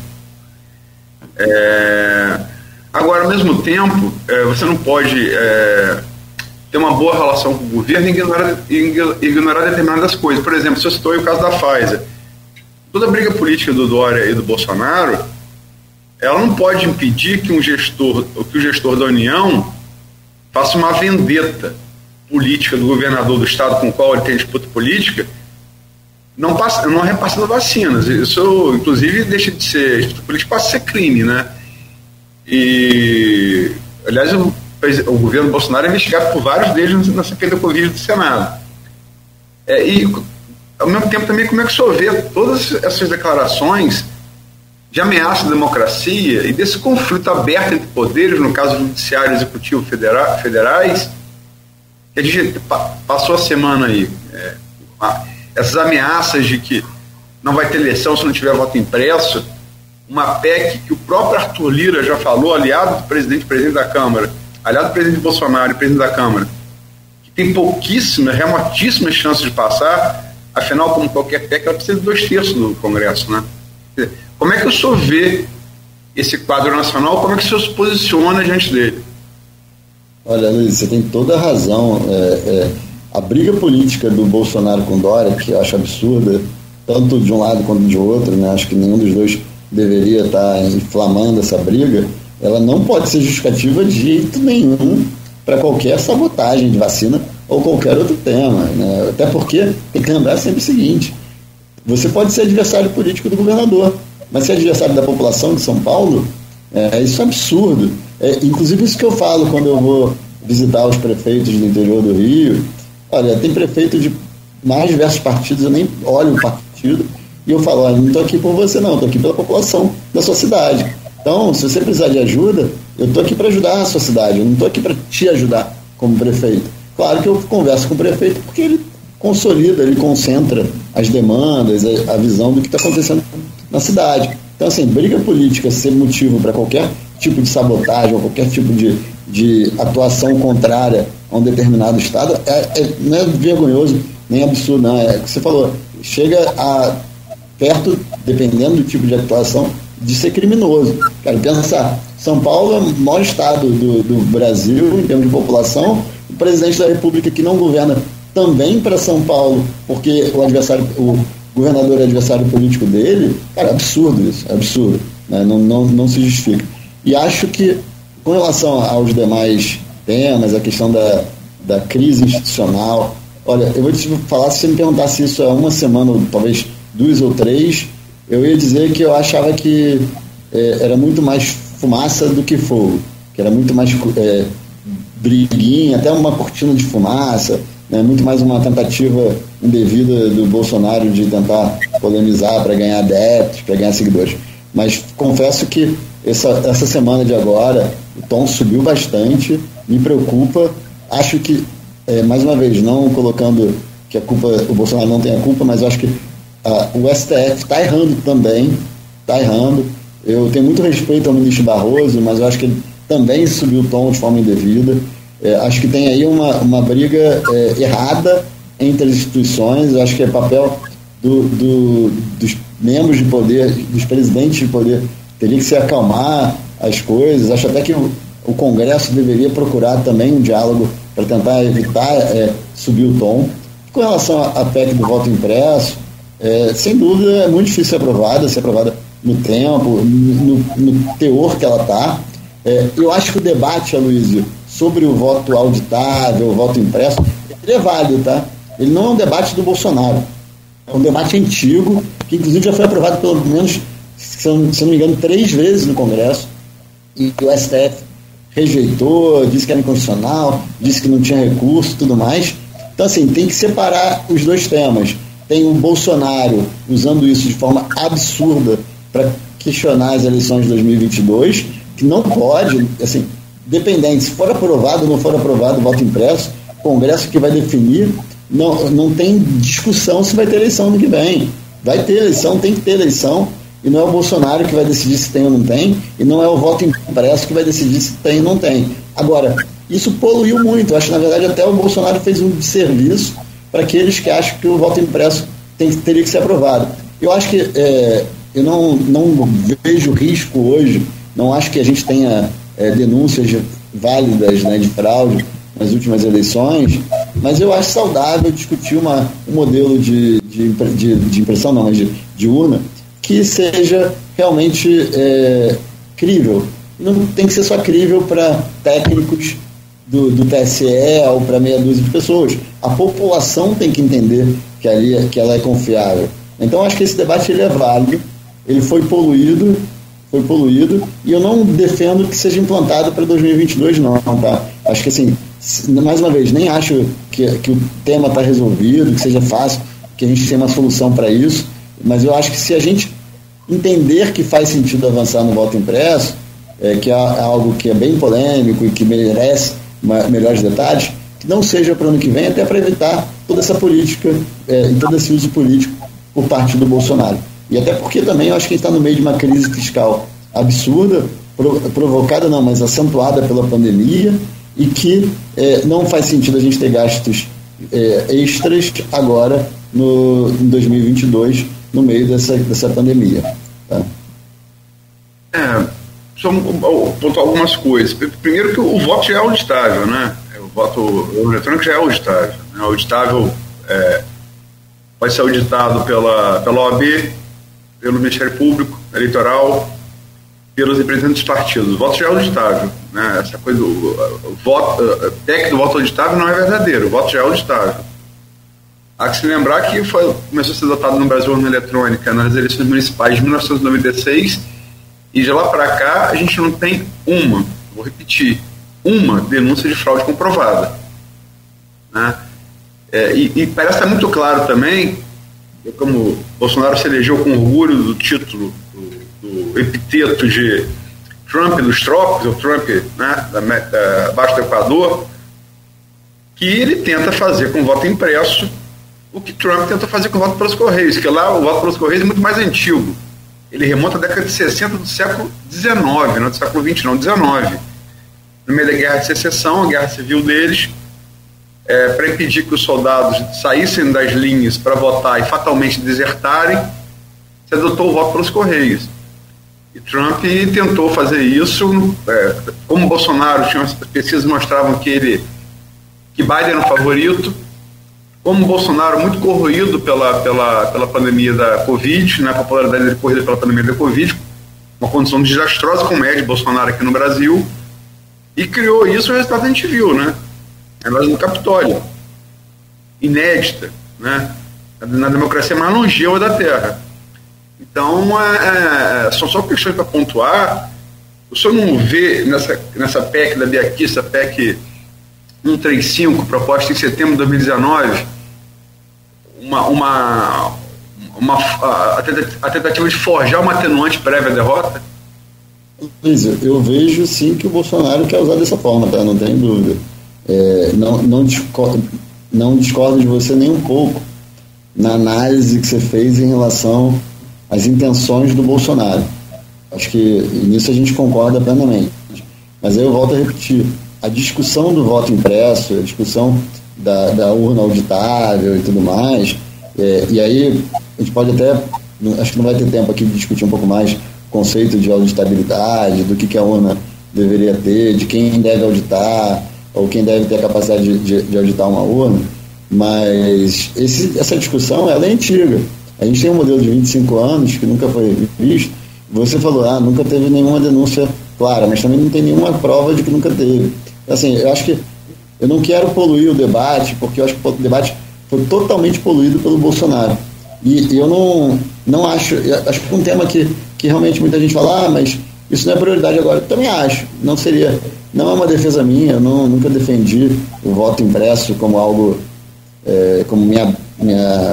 Agora, ao mesmo tempo, você não pode ter uma boa relação com o governo e ignorar determinadas coisas. Por exemplo, se eu citou o caso da Pfizer, toda a briga política do Dória e do Bolsonaro, ela não pode impedir que o gestor da União faça uma vendetta política do governador do estado com o qual ele tem disputa política, não repassando vacinas. Isso, inclusive, deixa de ser disputa política, passa a ser crime, né? E, aliás, o governo Bolsonaro é investigado por vários deles na CPI da Covid do Senado. E, ao mesmo tempo, também, como é que o senhor vê todas essas declarações de ameaça à democracia e desse conflito aberto entre poderes, no caso judiciário e executivo federais, que a gente passou a semana aí, essas ameaças de que não vai ter eleição se não tiver voto impresso, uma PEC que o próprio Arthur Lira já falou, aliado do presidente da Câmara, aliado do presidente Bolsonaro e presidente da Câmara, que tem pouquíssimas, remotíssimas chances de passar, afinal, como qualquer PEC, ela precisa de 2/3 do Congresso, né? Como é que o senhor vê esse quadro nacional? Como é que o senhor se posiciona diante dele? Olha, Luiz, você tem toda a razão. A briga política do Bolsonaro com Dória, que eu acho absurda, tanto de um lado quanto de outro, né? Acho que nenhum dos dois deveria estar inflamando essa briga. Ela não pode ser justificativa de jeito nenhum para qualquer sabotagem de vacina ou qualquer outro tema, né? Até porque tem que lembrar sempre o seguinte: você pode ser adversário político do governador, mas ser adversário da população de São Paulo, isso é absurdo. Inclusive isso que eu falo quando eu vou visitar os prefeitos do interior do Rio. Olha, tem prefeito de mais diversos partidos, eu nem olho o partido, e eu falo, olha, não estou aqui por você não, estou aqui pela população da sua cidade. Então, se você precisar de ajuda, eu estou aqui para ajudar a sua cidade, eu não estou aqui para te ajudar como prefeito. Claro que eu converso com o prefeito porque ele consolida, ele concentra as demandas, a visão do que está acontecendo na cidade. Então, assim, briga política ser motivo para qualquer tipo de sabotagem ou qualquer tipo de atuação contrária a um determinado estado não é vergonhoso nem absurdo, não. É o que você falou, chega perto, dependendo do tipo de atuação, de ser criminoso. Cara, pensar, São Paulo é o maior estado do Brasil em termos de população, o presidente da República que não governa também para São Paulo, porque o governador é adversário político dele, cara, é absurdo isso, é absurdo, né? Não se justifica. E acho que, com relação aos demais temas, a questão da crise institucional, olha, eu vou te falar, se você me perguntasse isso há uma semana, ou talvez 2 ou 3, eu ia dizer que eu achava que era muito mais fumaça do que fogo, que era muito mais briguinha, até uma cortina de fumaça, né, muito mais uma tentativa indevida do Bolsonaro de tentar polemizar para ganhar adeptos, para ganhar seguidores. Mas confesso que essa semana de agora o tom subiu bastante, me preocupa. Acho que, mais uma vez, não colocando que a culpa, o Bolsonaro não tem a culpa, mas eu acho que o STF está errando também, está errando. Eu tenho muito respeito ao ministro Barroso, mas eu acho que ele também subiu o tom de forma indevida. Acho que tem aí uma briga errada entre as instituições. Eu acho que é papel dos membros de poder, dos presidentes de poder, teria que se acalmar as coisas. Acho até que o Congresso deveria procurar também um diálogo para tentar evitar subir o tom. Com relação à PEC do voto impresso, sem dúvida é muito difícil ser aprovada no tempo, no teor que ela está. Eu acho que o debate, Aloysio, sobre o voto auditável, o voto impresso, ele é válido, tá? Ele não é um debate do Bolsonaro. É um debate antigo, que inclusive já foi aprovado pelo menos, se eu não me engano, 3 vezes no Congresso, e o STF rejeitou, disse que era inconstitucional, disse que não tinha recurso e tudo mais. Então, assim, tem que separar os dois temas. Tem o Bolsonaro usando isso de forma absurda para questionar as eleições de 2022, que não pode, assim, dependente, se for aprovado ou não for aprovado o voto impresso, o Congresso que vai definir, não tem discussão se vai ter eleição no que vem. Vai ter eleição, tem que ter eleição, e não é o Bolsonaro que vai decidir se tem ou não tem, e não é o voto impresso que vai decidir se tem ou não tem. Agora, isso poluiu muito. Eu acho que, na verdade, até o Bolsonaro fez um desserviço para aqueles que acham que o voto impresso teria que ser aprovado. Eu acho que eu não vejo risco hoje, não acho que a gente tenha denúncias válidas, né, de fraude nas últimas eleições, mas eu acho saudável discutir um modelo de impressão, não, mas de urna, que seja realmente crível. Não tem que ser só crível para técnicos do TSE ou para meia dúzia de pessoas. A população tem que entender que ela é confiável. Então, acho que esse debate ele é válido, ele foi poluído, e eu não defendo que seja implantado para 2022, não, tá? Acho que, assim, mais uma vez, nem acho que o tema está resolvido, que seja fácil, que a gente tenha uma solução para isso, mas eu acho que se a gente entender que faz sentido avançar no voto impresso, que é algo que é bem polêmico e que merece melhores detalhes, que não seja para o ano que vem, até para evitar toda essa política e todo esse uso político por parte do Bolsonaro. E até porque também eu acho que a gente está no meio de uma crise fiscal absurda, provocada não, mas acentuada pela pandemia, e que não faz sentido a gente ter gastos extras agora em 2022, no meio dessa pandemia. Tá? Só pontuar algumas coisas. Primeiro que o voto já é auditável, né? O voto eletrônico já é auditável. Né? Auditável pode ser auditado pela OAB, pelo Ministério Público Eleitoral, pelos representantes dos partidos. O voto já é auditável. Né? Essa coisa do técnico do voto auditável não é verdadeiro. O voto já é auditável. Há que se lembrar que começou a ser adotado no Brasil a urna eletrônica nas eleições municipais de 1996, e de lá para cá a gente não tem vou repetir, uma denúncia de fraude comprovada. Né? E parece estar muito claro também, como Bolsonaro se elegeu com orgulho do título, do epiteto de Trump dos trópicos, o Trump, né, abaixo do Equador, que ele tenta fazer com voto impresso o que Trump tentou fazer com o voto pelos Correios, que lá o voto pelos Correios é muito mais antigo. Ele remonta à década de 60 do século XIX, não do século XX, não, XIX. No meio da Guerra de Secessão, a guerra civil deles, para impedir que os soldados saíssem das linhas para votar e fatalmente desertarem, se adotou o voto pelos Correios. E Trump tentou fazer isso, como Bolsonaro, as pesquisas mostravam que Biden era o favorito, como Bolsonaro muito corroído pela pandemia da Covid, né, a popularidade dele corrida pela pandemia da Covid, uma condição desastrosa como é de Bolsonaro aqui no Brasil, e criou isso, o resultado a gente viu, né? Nós no Capitólio, inédita, né? Na democracia mais longeva da Terra. Então, são só questões para pontuar. O senhor não vê nessa PEC da Bia Kicis, essa PEC 135, proposta em setembro de 2019, a tentativa de forjar uma atenuante prévia à derrota? Eu vejo sim que o Bolsonaro quer usar dessa forma, tá? Não tem dúvida. Não discordo de você nem um pouco na análise que você fez em relação às intenções do Bolsonaro. Acho que nisso a gente concorda plenamente. Mas aí eu volto a repetir. A discussão do voto impresso, a discussão da urna auditável e tudo mais, e aí a gente pode até, acho que não vai ter tempo aqui de discutir um pouco mais o conceito de auditabilidade, do que a urna deveria ter, de quem deve auditar, ou quem deve ter a capacidade de auditar uma urna, mas essa discussão ela é antiga. A gente tem um modelo de 25 anos que nunca foi visto. Você falou, nunca teve nenhuma denúncia clara, mas também não tem nenhuma prova de que nunca teve. Assim, eu acho que eu não quero poluir o debate, porque eu acho que o debate foi totalmente poluído pelo Bolsonaro. E eu não acho, acho que é um tema que realmente muita gente fala, mas isso não é prioridade agora. Eu também acho, não é uma defesa minha, eu nunca defendi o voto impresso como algo, como minha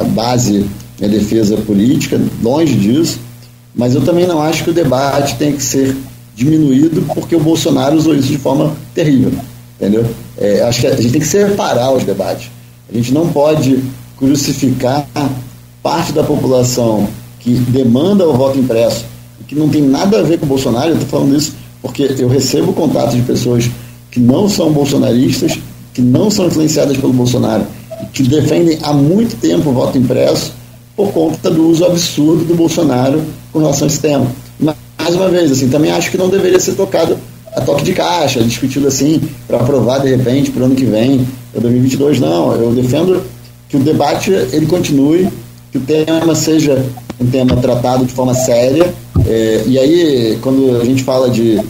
base, minha defesa política, longe disso, mas eu também não acho que o debate tem que ser diminuído porque o Bolsonaro usou isso de forma terrível, entendeu? Acho que a gente tem que separar os debates. A gente não pode crucificar parte da população que demanda o voto impresso, que não tem nada a ver com o Bolsonaro. Eu estou falando isso porque eu recebo contatos de pessoas que não são bolsonaristas, que não são influenciadas pelo Bolsonaro, que defendem há muito tempo o voto impresso por conta do uso absurdo do Bolsonaro com relação a esse tema. Mais uma vez, assim, também acho que não deveria ser tocado a toque de caixa, discutido assim, para aprovar de repente para o ano que vem, para 2022. Não, eu defendo que o debate ele continue, que o tema seja um tema tratado de forma séria, e aí quando a gente fala de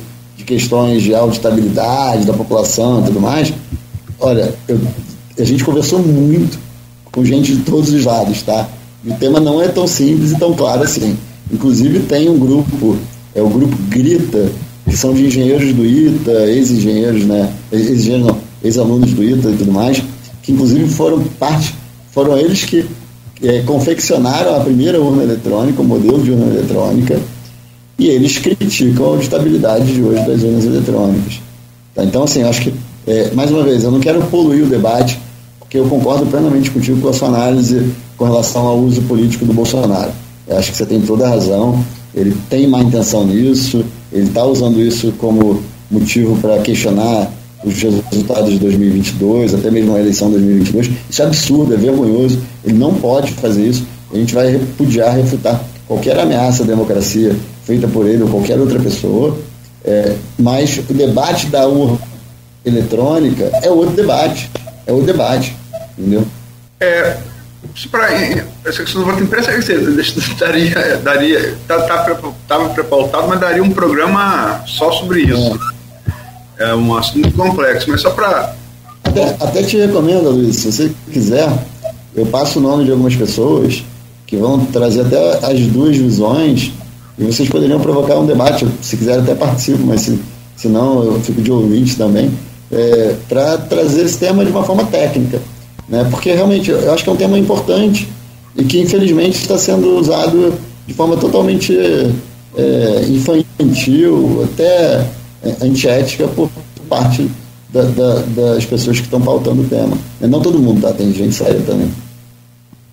questões de auditabilidade da população e tudo mais, olha, a gente conversou muito com gente de todos os lados, tá? E o tema não é tão simples e tão claro assim. Inclusive tem um grupo, o grupo Grita, que são de engenheiros do ITA, ex-engenheiros, né? Ex-alunos do ITA e tudo mais, que inclusive foram eles que confeccionaram a primeira urna eletrônica, o modelo de urna eletrônica, e eles criticam a auditabilidade de hoje das urnas eletrônicas. Tá? Então, assim, acho que, mais uma vez, eu não quero poluir o debate, porque eu concordo plenamente contigo com a sua análise com relação ao uso político do Bolsonaro. Eu acho que você tem toda a razão, ele tem má intenção nisso, ele está usando isso como motivo para questionar os resultados de 2022, até mesmo a eleição de 2022. Isso é absurdo, é vergonhoso, ele não pode fazer isso. A gente vai repudiar, refutar qualquer ameaça à democracia feita por ele ou qualquer outra pessoa, mas o debate da urna eletrônica é outro debate, entendeu? Essa questão do voto impresso, estava pré-pautado, mas daria um programa só sobre isso. É um assunto muito complexo, mas só para... Até te recomendo, Luiz, se você quiser, eu passo o nome de algumas pessoas que vão trazer até as duas visões e vocês poderiam provocar um debate. Se quiser até participo, mas se não, eu fico de ouvinte também, para trazer esse tema de uma forma técnica, né? Porque realmente eu acho que é um tema importante e que infelizmente está sendo usado de forma totalmente infantil, até antiética por parte das pessoas que estão pautando o tema. Não todo mundo, tá? Tem gente séria também.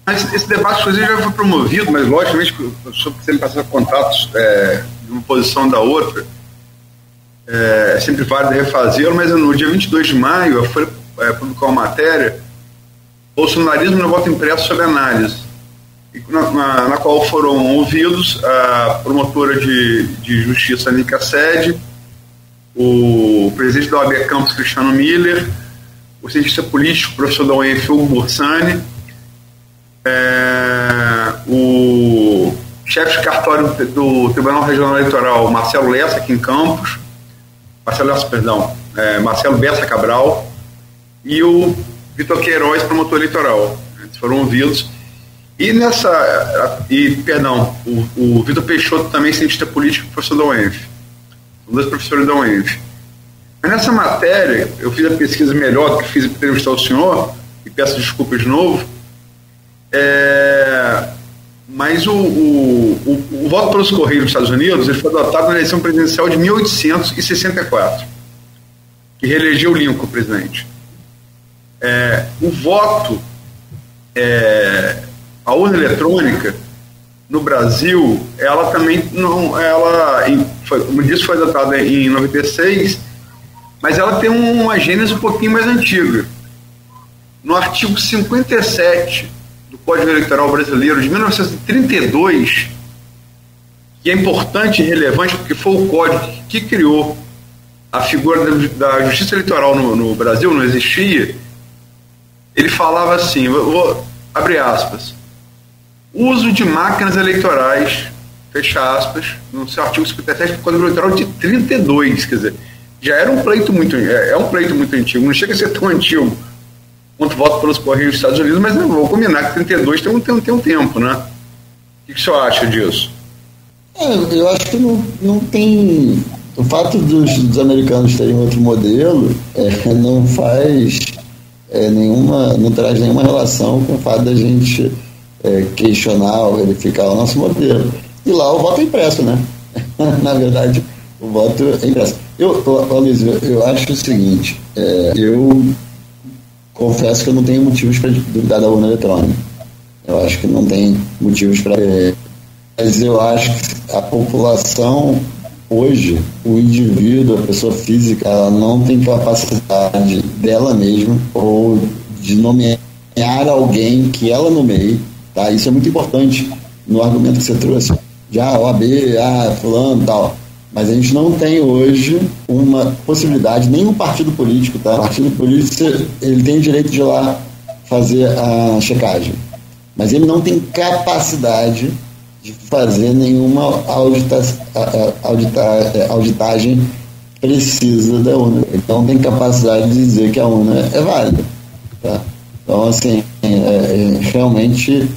Mas esse debate, inclusive, já foi promovido, mas logicamente, sobre sempre passar contatos de uma posição da outra, é sempre válido refazê-lo, mas no dia 22 de maio, a Folha publicou uma matéria, Bolsonarismo no voto impresso sob análise, na qual foram ouvidos a promotora de justiça Nica Sede, o presidente da OAB Campus Cristiano Miller, o cientista político, professor da UENF, Hugo Borsani, o chefe de cartório do Tribunal Regional Eleitoral, Marcelo Bessa, aqui em Campos, Marcelo Bessa Cabral, e o Vitor Queiroz, promotor eleitoral. Eles foram ouvidos. O Vitor Peixoto, também cientista político, professor da UENF. São dois professores da UENF. Mas nessa matéria, eu fiz a pesquisa melhor do que fiz para entrevistar o senhor, e peço desculpas de novo, mas o voto pelos Correios nos Estados Unidos ele foi adotado na eleição presidencial de 1864, que reelegeu Lincoln presidente. O voto, a urna eletrônica no Brasil, ela também como disse, foi adotada em 96, mas ela tem uma gênese um pouquinho mais antiga. No artigo 57 do Código Eleitoral Brasileiro de 1932, que é importante e relevante porque foi o código que criou a figura da justiça eleitoral no Brasil, não existia. Ele falava assim, vou abrir aspas, uso de máquinas eleitorais, fecha aspas, no seu artigo 57 do Código Eleitoral de 32, quer dizer, já era um pleito muito antigo, não chega a ser tão antigo quanto voto pelos Correios dos Estados Unidos, mas não vou combinar que 32 tem um tempo, né? O que o senhor acha disso? Eu acho que não tem... O fato dos americanos terem outro modelo não faz não traz nenhuma relação com o fato da gente questionar ou verificar o nosso modelo. E lá o voto é impresso, né? Na verdade, o voto é impresso. Luiz, eu acho o seguinte, eu confesso que eu não tenho motivos para duvidar da urna eletrônica. Eu acho que não tem motivos para... Mas eu acho que a população, hoje, o indivíduo, a pessoa física, ela não tem capacidade dela mesma ou de nomear alguém que ela nomeie, tá? Isso é muito importante no argumento que você trouxe. Já OAB, fulano e tal. Mas a gente não tem hoje uma possibilidade, nenhum partido político, tá? O partido político, ele tem o direito de ir lá fazer a checagem. Mas ele não tem capacidade de fazer nenhuma auditagem precisa da urna. Ele não tem capacidade de dizer que a urna é válida. Tá? Então, assim, realmente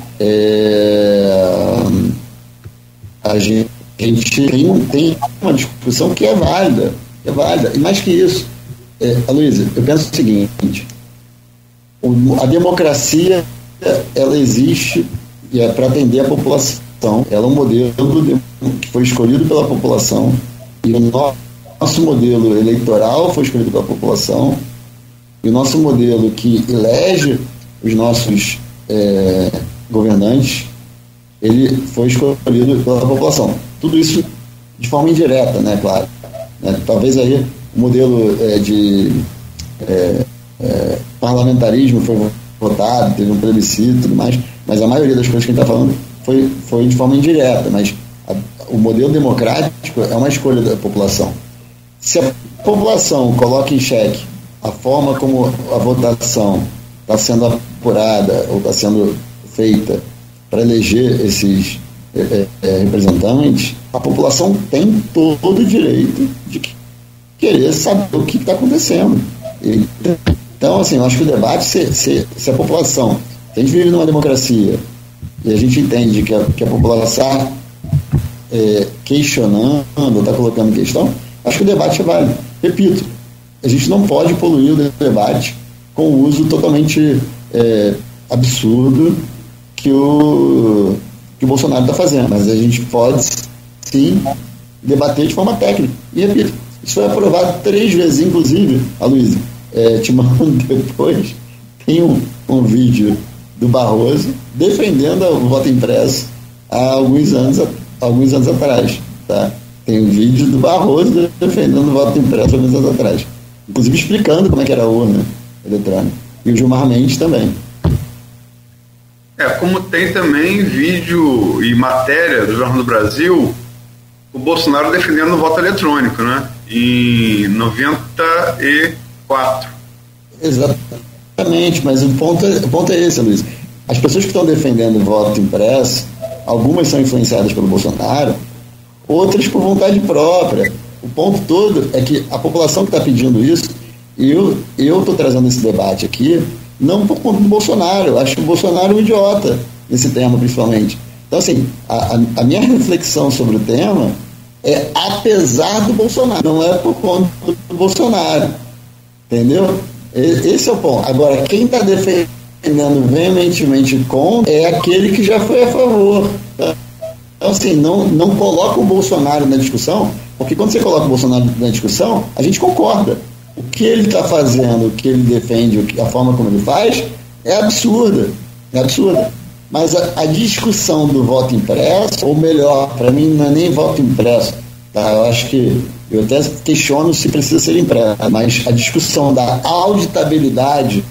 a gente tem uma discussão que é válida. E mais que isso, Luísa, eu penso o seguinte: a democracia, ela existe e é para atender a população. Ela é um modelo que foi escolhido pela população, e o nosso modelo eleitoral foi escolhido pela população, e o nosso modelo que elege os nossos governantes, ele foi escolhido pela população. Tudo isso de forma indireta, né, claro. Talvez aí o modelo de parlamentarismo foi votado, teve um plebiscito e tudo mais, mas a maioria das coisas que a gente está falando foi de forma indireta, mas o modelo democrático é uma escolha da população. Se a população coloca em xeque a forma como a votação está sendo apurada ou está sendo feita para eleger esses representantes, a população tem todo o direito de querer saber o que está acontecendo. Então, assim, eu acho que o debate, se a população, se a gente vive numa democracia e a gente entende que a população questionando, está colocando em questão, acho que o debate é válido. Repito, a gente não pode poluir o debate com o uso totalmente absurdo que o Bolsonaro está fazendo, mas a gente pode sim debater de forma técnica. E repito, isso foi aprovado 3 vezes, inclusive, a Luísa, te mando depois, tem um vídeo do Barroso defendendo o voto impresso há alguns anos atrás, tá? Tem um vídeo do Barroso defendendo o voto impresso há alguns anos atrás, inclusive explicando como é que era a urna eletrônica, e o Gilmar Mendes também. Como tem também vídeo e matéria do Jornal do Brasil, o Bolsonaro defendendo o voto eletrônico, né? Em 94. Exatamente, mas o ponto é esse, Luiz. As pessoas que estão defendendo o voto impresso, algumas são influenciadas pelo Bolsonaro, outras por vontade própria. O ponto todo é que a população que está pedindo isso, eu estou trazendo esse debate aqui, não por conta do Bolsonaro. Eu acho que o Bolsonaro é um idiota nesse tema, principalmente. Então, assim, a minha reflexão sobre o tema é apesar do Bolsonaro, não é por conta do Bolsonaro. Entendeu? Esse é o ponto. Agora, quem está defendendo veementemente contra é aquele que já foi a favor. Então, assim, não coloca o Bolsonaro na discussão, porque quando você coloca o Bolsonaro na discussão, a gente concorda. O que ele está fazendo, o que ele defende, a forma como ele faz, é absurda. É absurda. Mas a discussão do voto impresso, ou melhor, para mim não é nem voto impresso, tá? Eu acho que eu até questiono se precisa ser impresso, mas a discussão da auditabilidade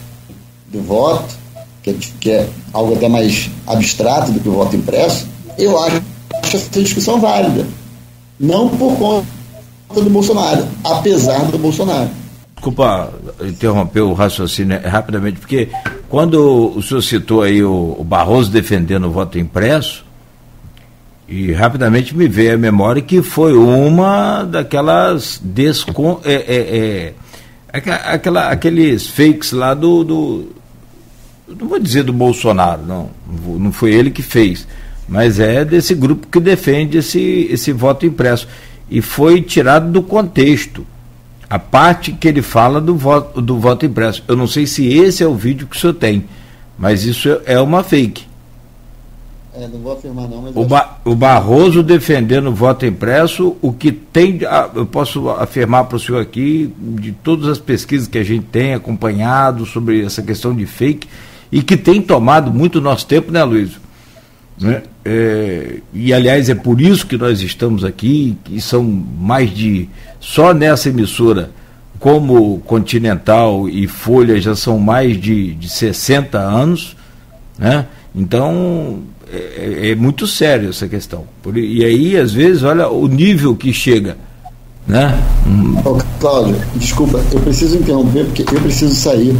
do voto, que é algo até mais abstrato do que o voto impresso, eu acho essa discussão válida. Não por conta do Bolsonaro, apesar do Bolsonaro. Desculpa interromper o raciocínio rapidamente, porque quando o senhor citou aí o Barroso defendendo o voto impresso, E rapidamente me veio à memória que foi uma daquelas aqueles fakes lá não vou dizer do Bolsonaro, não foi ele que fez, mas é desse grupo que defende esse voto impresso, e foi tirado do contexto a parte que ele fala do voto impresso. Eu não sei se esse é o vídeo que o senhor tem, mas isso é uma fake. Não vou afirmar não, mas... O Barroso defendendo o voto impresso, o que tem, eu posso afirmar para o senhor aqui, de todas as pesquisas que a gente tem acompanhado sobre essa questão de fake, e que tem tomado muito nosso tempo, né, Luiz? Né? E aliás é por isso que nós estamos aqui, e são mais de, só nessa emissora, como Continental e Folha, já são mais de 60 anos, né? Então é muito sério essa questão. E aí, às vezes, olha o nível que chega, né? Cláudio, desculpa, eu preciso interromper porque eu preciso sair.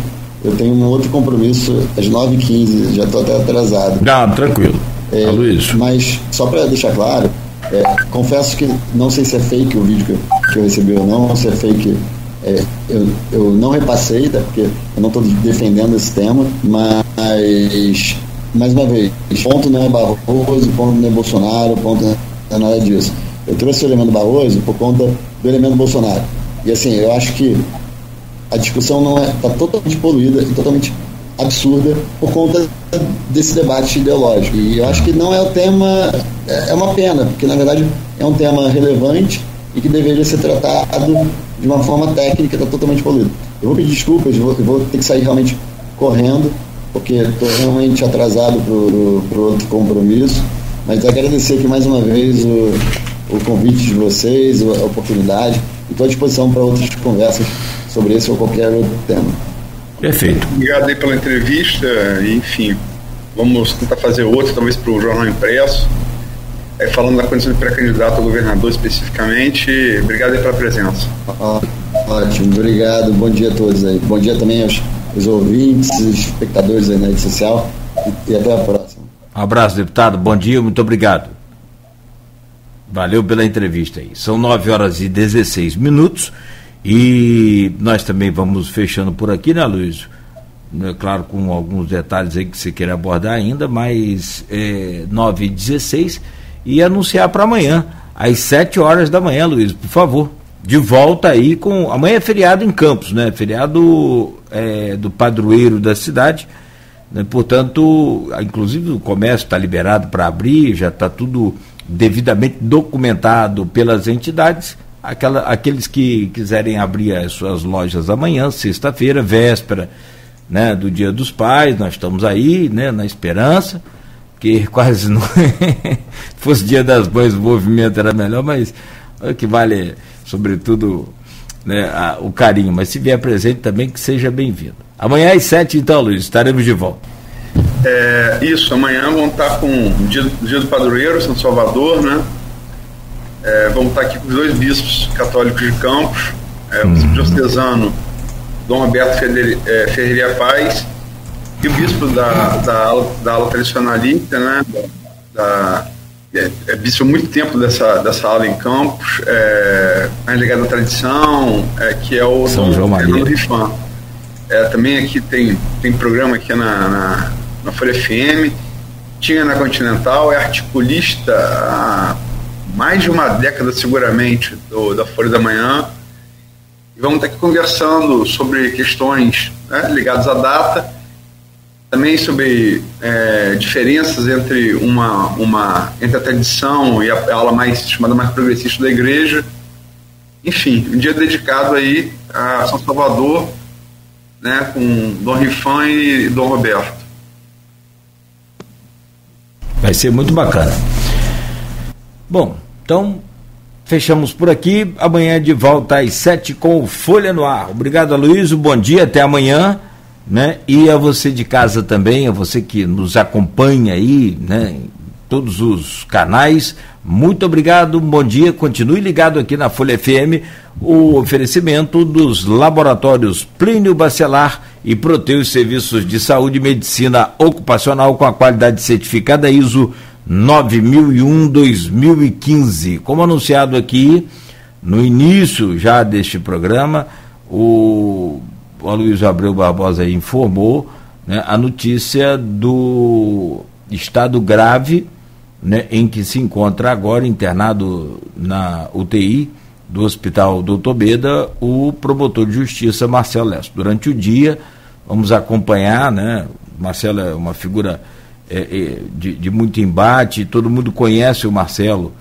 Eu tenho um outro compromisso às 9h15, já estou até atrasado. Não, tranquilo. Luiz. Mas, só para deixar claro, confesso que não sei se é fake o vídeo que eu recebi ou não, se é fake. Eu não repassei, tá? Porque eu não estou defendendo esse tema, mas, mais uma vez, ponto não é Barroso, ponto não é Bolsonaro, ponto não é nada disso. Eu trouxe o elemento Barroso por conta do elemento Bolsonaro. E assim, eu acho que a discussão está totalmente poluída e totalmente absurda por conta desse debate ideológico. E eu acho que não é o tema, é uma pena, porque na verdade é um tema relevante e que deveria ser tratado de uma forma técnica, está totalmente poluído. Eu vou pedir desculpas, eu vou ter que sair realmente correndo, porque estou realmente atrasado para outro compromisso, mas agradecer aqui mais uma vez o convite de vocês, a oportunidade, e estou à disposição para outras conversas sobre esse ou qualquer outro tema. Perfeito. Obrigado aí pela entrevista, e, enfim, vamos tentar fazer outra, talvez para o Jornal Impresso, falando da condição de pré-candidato a governador especificamente. Obrigado aí pela presença. Ótimo, obrigado, bom dia a todos aí. Bom dia também aos ouvintes, espectadores aí na rede social, e até a próxima. Um abraço, deputado, bom dia, muito obrigado. Valeu pela entrevista aí. São 9h16 e nós também vamos fechando por aqui, né, Luiz? Claro, com alguns detalhes aí que você queira abordar ainda, mas 9h16 e anunciar para amanhã, às 7h da manhã, Luiz, por favor. De volta aí com... Amanhã é feriado em Campos, né? Feriado do padroeiro da cidade, né? Portanto, inclusive o comércio está liberado para abrir, já está tudo devidamente documentado pelas entidades. Aqueles que quiserem abrir as suas lojas amanhã, sexta-feira, véspera, né, do Dia dos Pais, nós estamos aí, né, na esperança, que quase não fosse Dia das Mães o movimento era melhor, mas o que vale, sobretudo, né, o carinho, mas se vier presente também, que seja bem-vindo. Amanhã às 7h, então, Luiz, estaremos de volta. Isso, amanhã vamos estar com o dia do Padroeiro, São Salvador, né? Vamos estar aqui com os 2 bispos católicos de Campos, o bispo diocesano Dom Roberto Ferreira Paz, e o bispo da ala tradicionalista, né? Bispo há muito tempo dessa ala em Campos, mais ligado à tradição, que é o São João Maria Rifan. Também aqui tem programa aqui na Folha FM, tinha na Continental, é articulista há mais de uma década seguramente da Folha da Manhã, e vamos estar aqui conversando sobre questões, né, ligadas à data, também sobre diferenças entre entre a tradição e a ala chamada mais progressista da igreja. Enfim, um dia dedicado aí a São Salvador, né, com Dom Rifan e Dom Roberto. Vai ser muito bacana. Bom, então fechamos por aqui. Amanhã de volta às 7h com o Folha no Ar. Obrigado, Aloysio, bom dia, até amanhã, né? E a você de casa também, a você que nos acompanha aí, né, em todos os canais, muito obrigado, bom dia, continue ligado aqui na Folha FM, o oferecimento dos laboratórios Plínio Bacelar e Proteus Serviços de Saúde e Medicina Ocupacional com a qualidade certificada ISO 9001-2015. Como anunciado aqui no início já deste programa, o Aloysio Abreu Barbosa aí informou, né, a notícia do estado grave, né, em que se encontra agora internado na UTI do Hospital Doutor Beda o promotor de justiça Marcelo Lesso. Durante o dia vamos acompanhar, né? Marcelo é uma figura de muito embate, todo mundo conhece o Marcelo,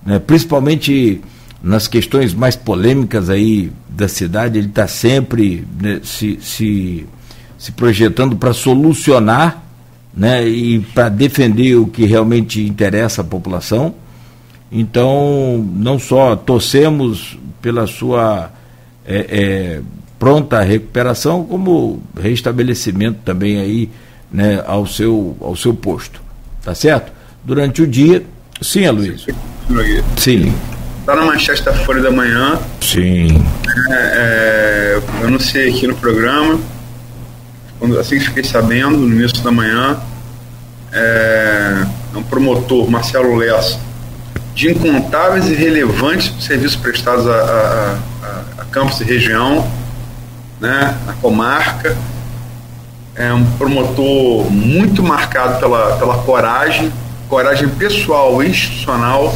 né, principalmente nas questões mais polêmicas aí da cidade. Ele está sempre, né, se projetando para solucionar, né, e para defender o que realmente interessa à população. Então, não só torcemos pela sua pronta recuperação, como restabelecimento também aí, né, ao seu posto. Tá certo? Durante o dia. Sim, Aloysio. Sim. Está na manchete da Folha da Manhã. Sim. Eu anunciei aqui no programa, assim que fiquei sabendo, no início da manhã, um promotor, Marcelo Lesso, de incontáveis e relevantes serviços prestados a campos e região, né, na comarca. É um promotor muito marcado pela coragem pessoal e institucional,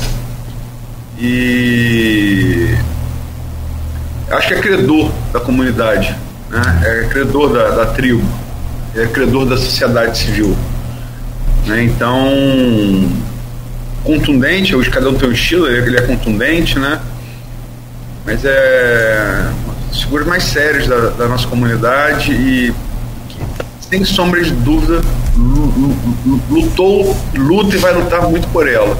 e acho que é credor da comunidade, né, é credor da tribo, é credor da sociedade civil, né? Então, contundente, hoje cada um tem um estilo, ele é contundente, né? Mas é uma das figuras mais sérias da nossa comunidade e que, sem sombra de dúvida, luta e vai lutar muito por ela,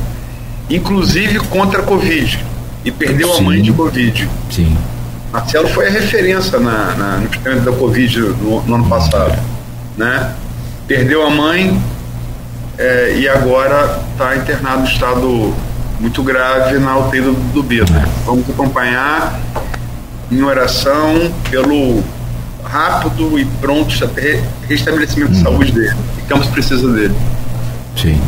inclusive contra a Covid, e perdeu a mãe de Covid. Sim. Marcelo foi a referência no tratamento da Covid no ano passado, né? Perdeu a mãe, e agora está internado em estado muito grave na UTI do Beda. Vamos acompanhar em oração pelo rápido e pronto restabelecimento de saúde dele. E Campos precisa dele. Sim.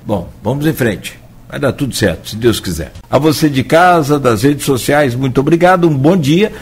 Bom, vamos em frente. Vai dar tudo certo, se Deus quiser. A você de casa, das redes sociais, muito obrigado, um bom dia.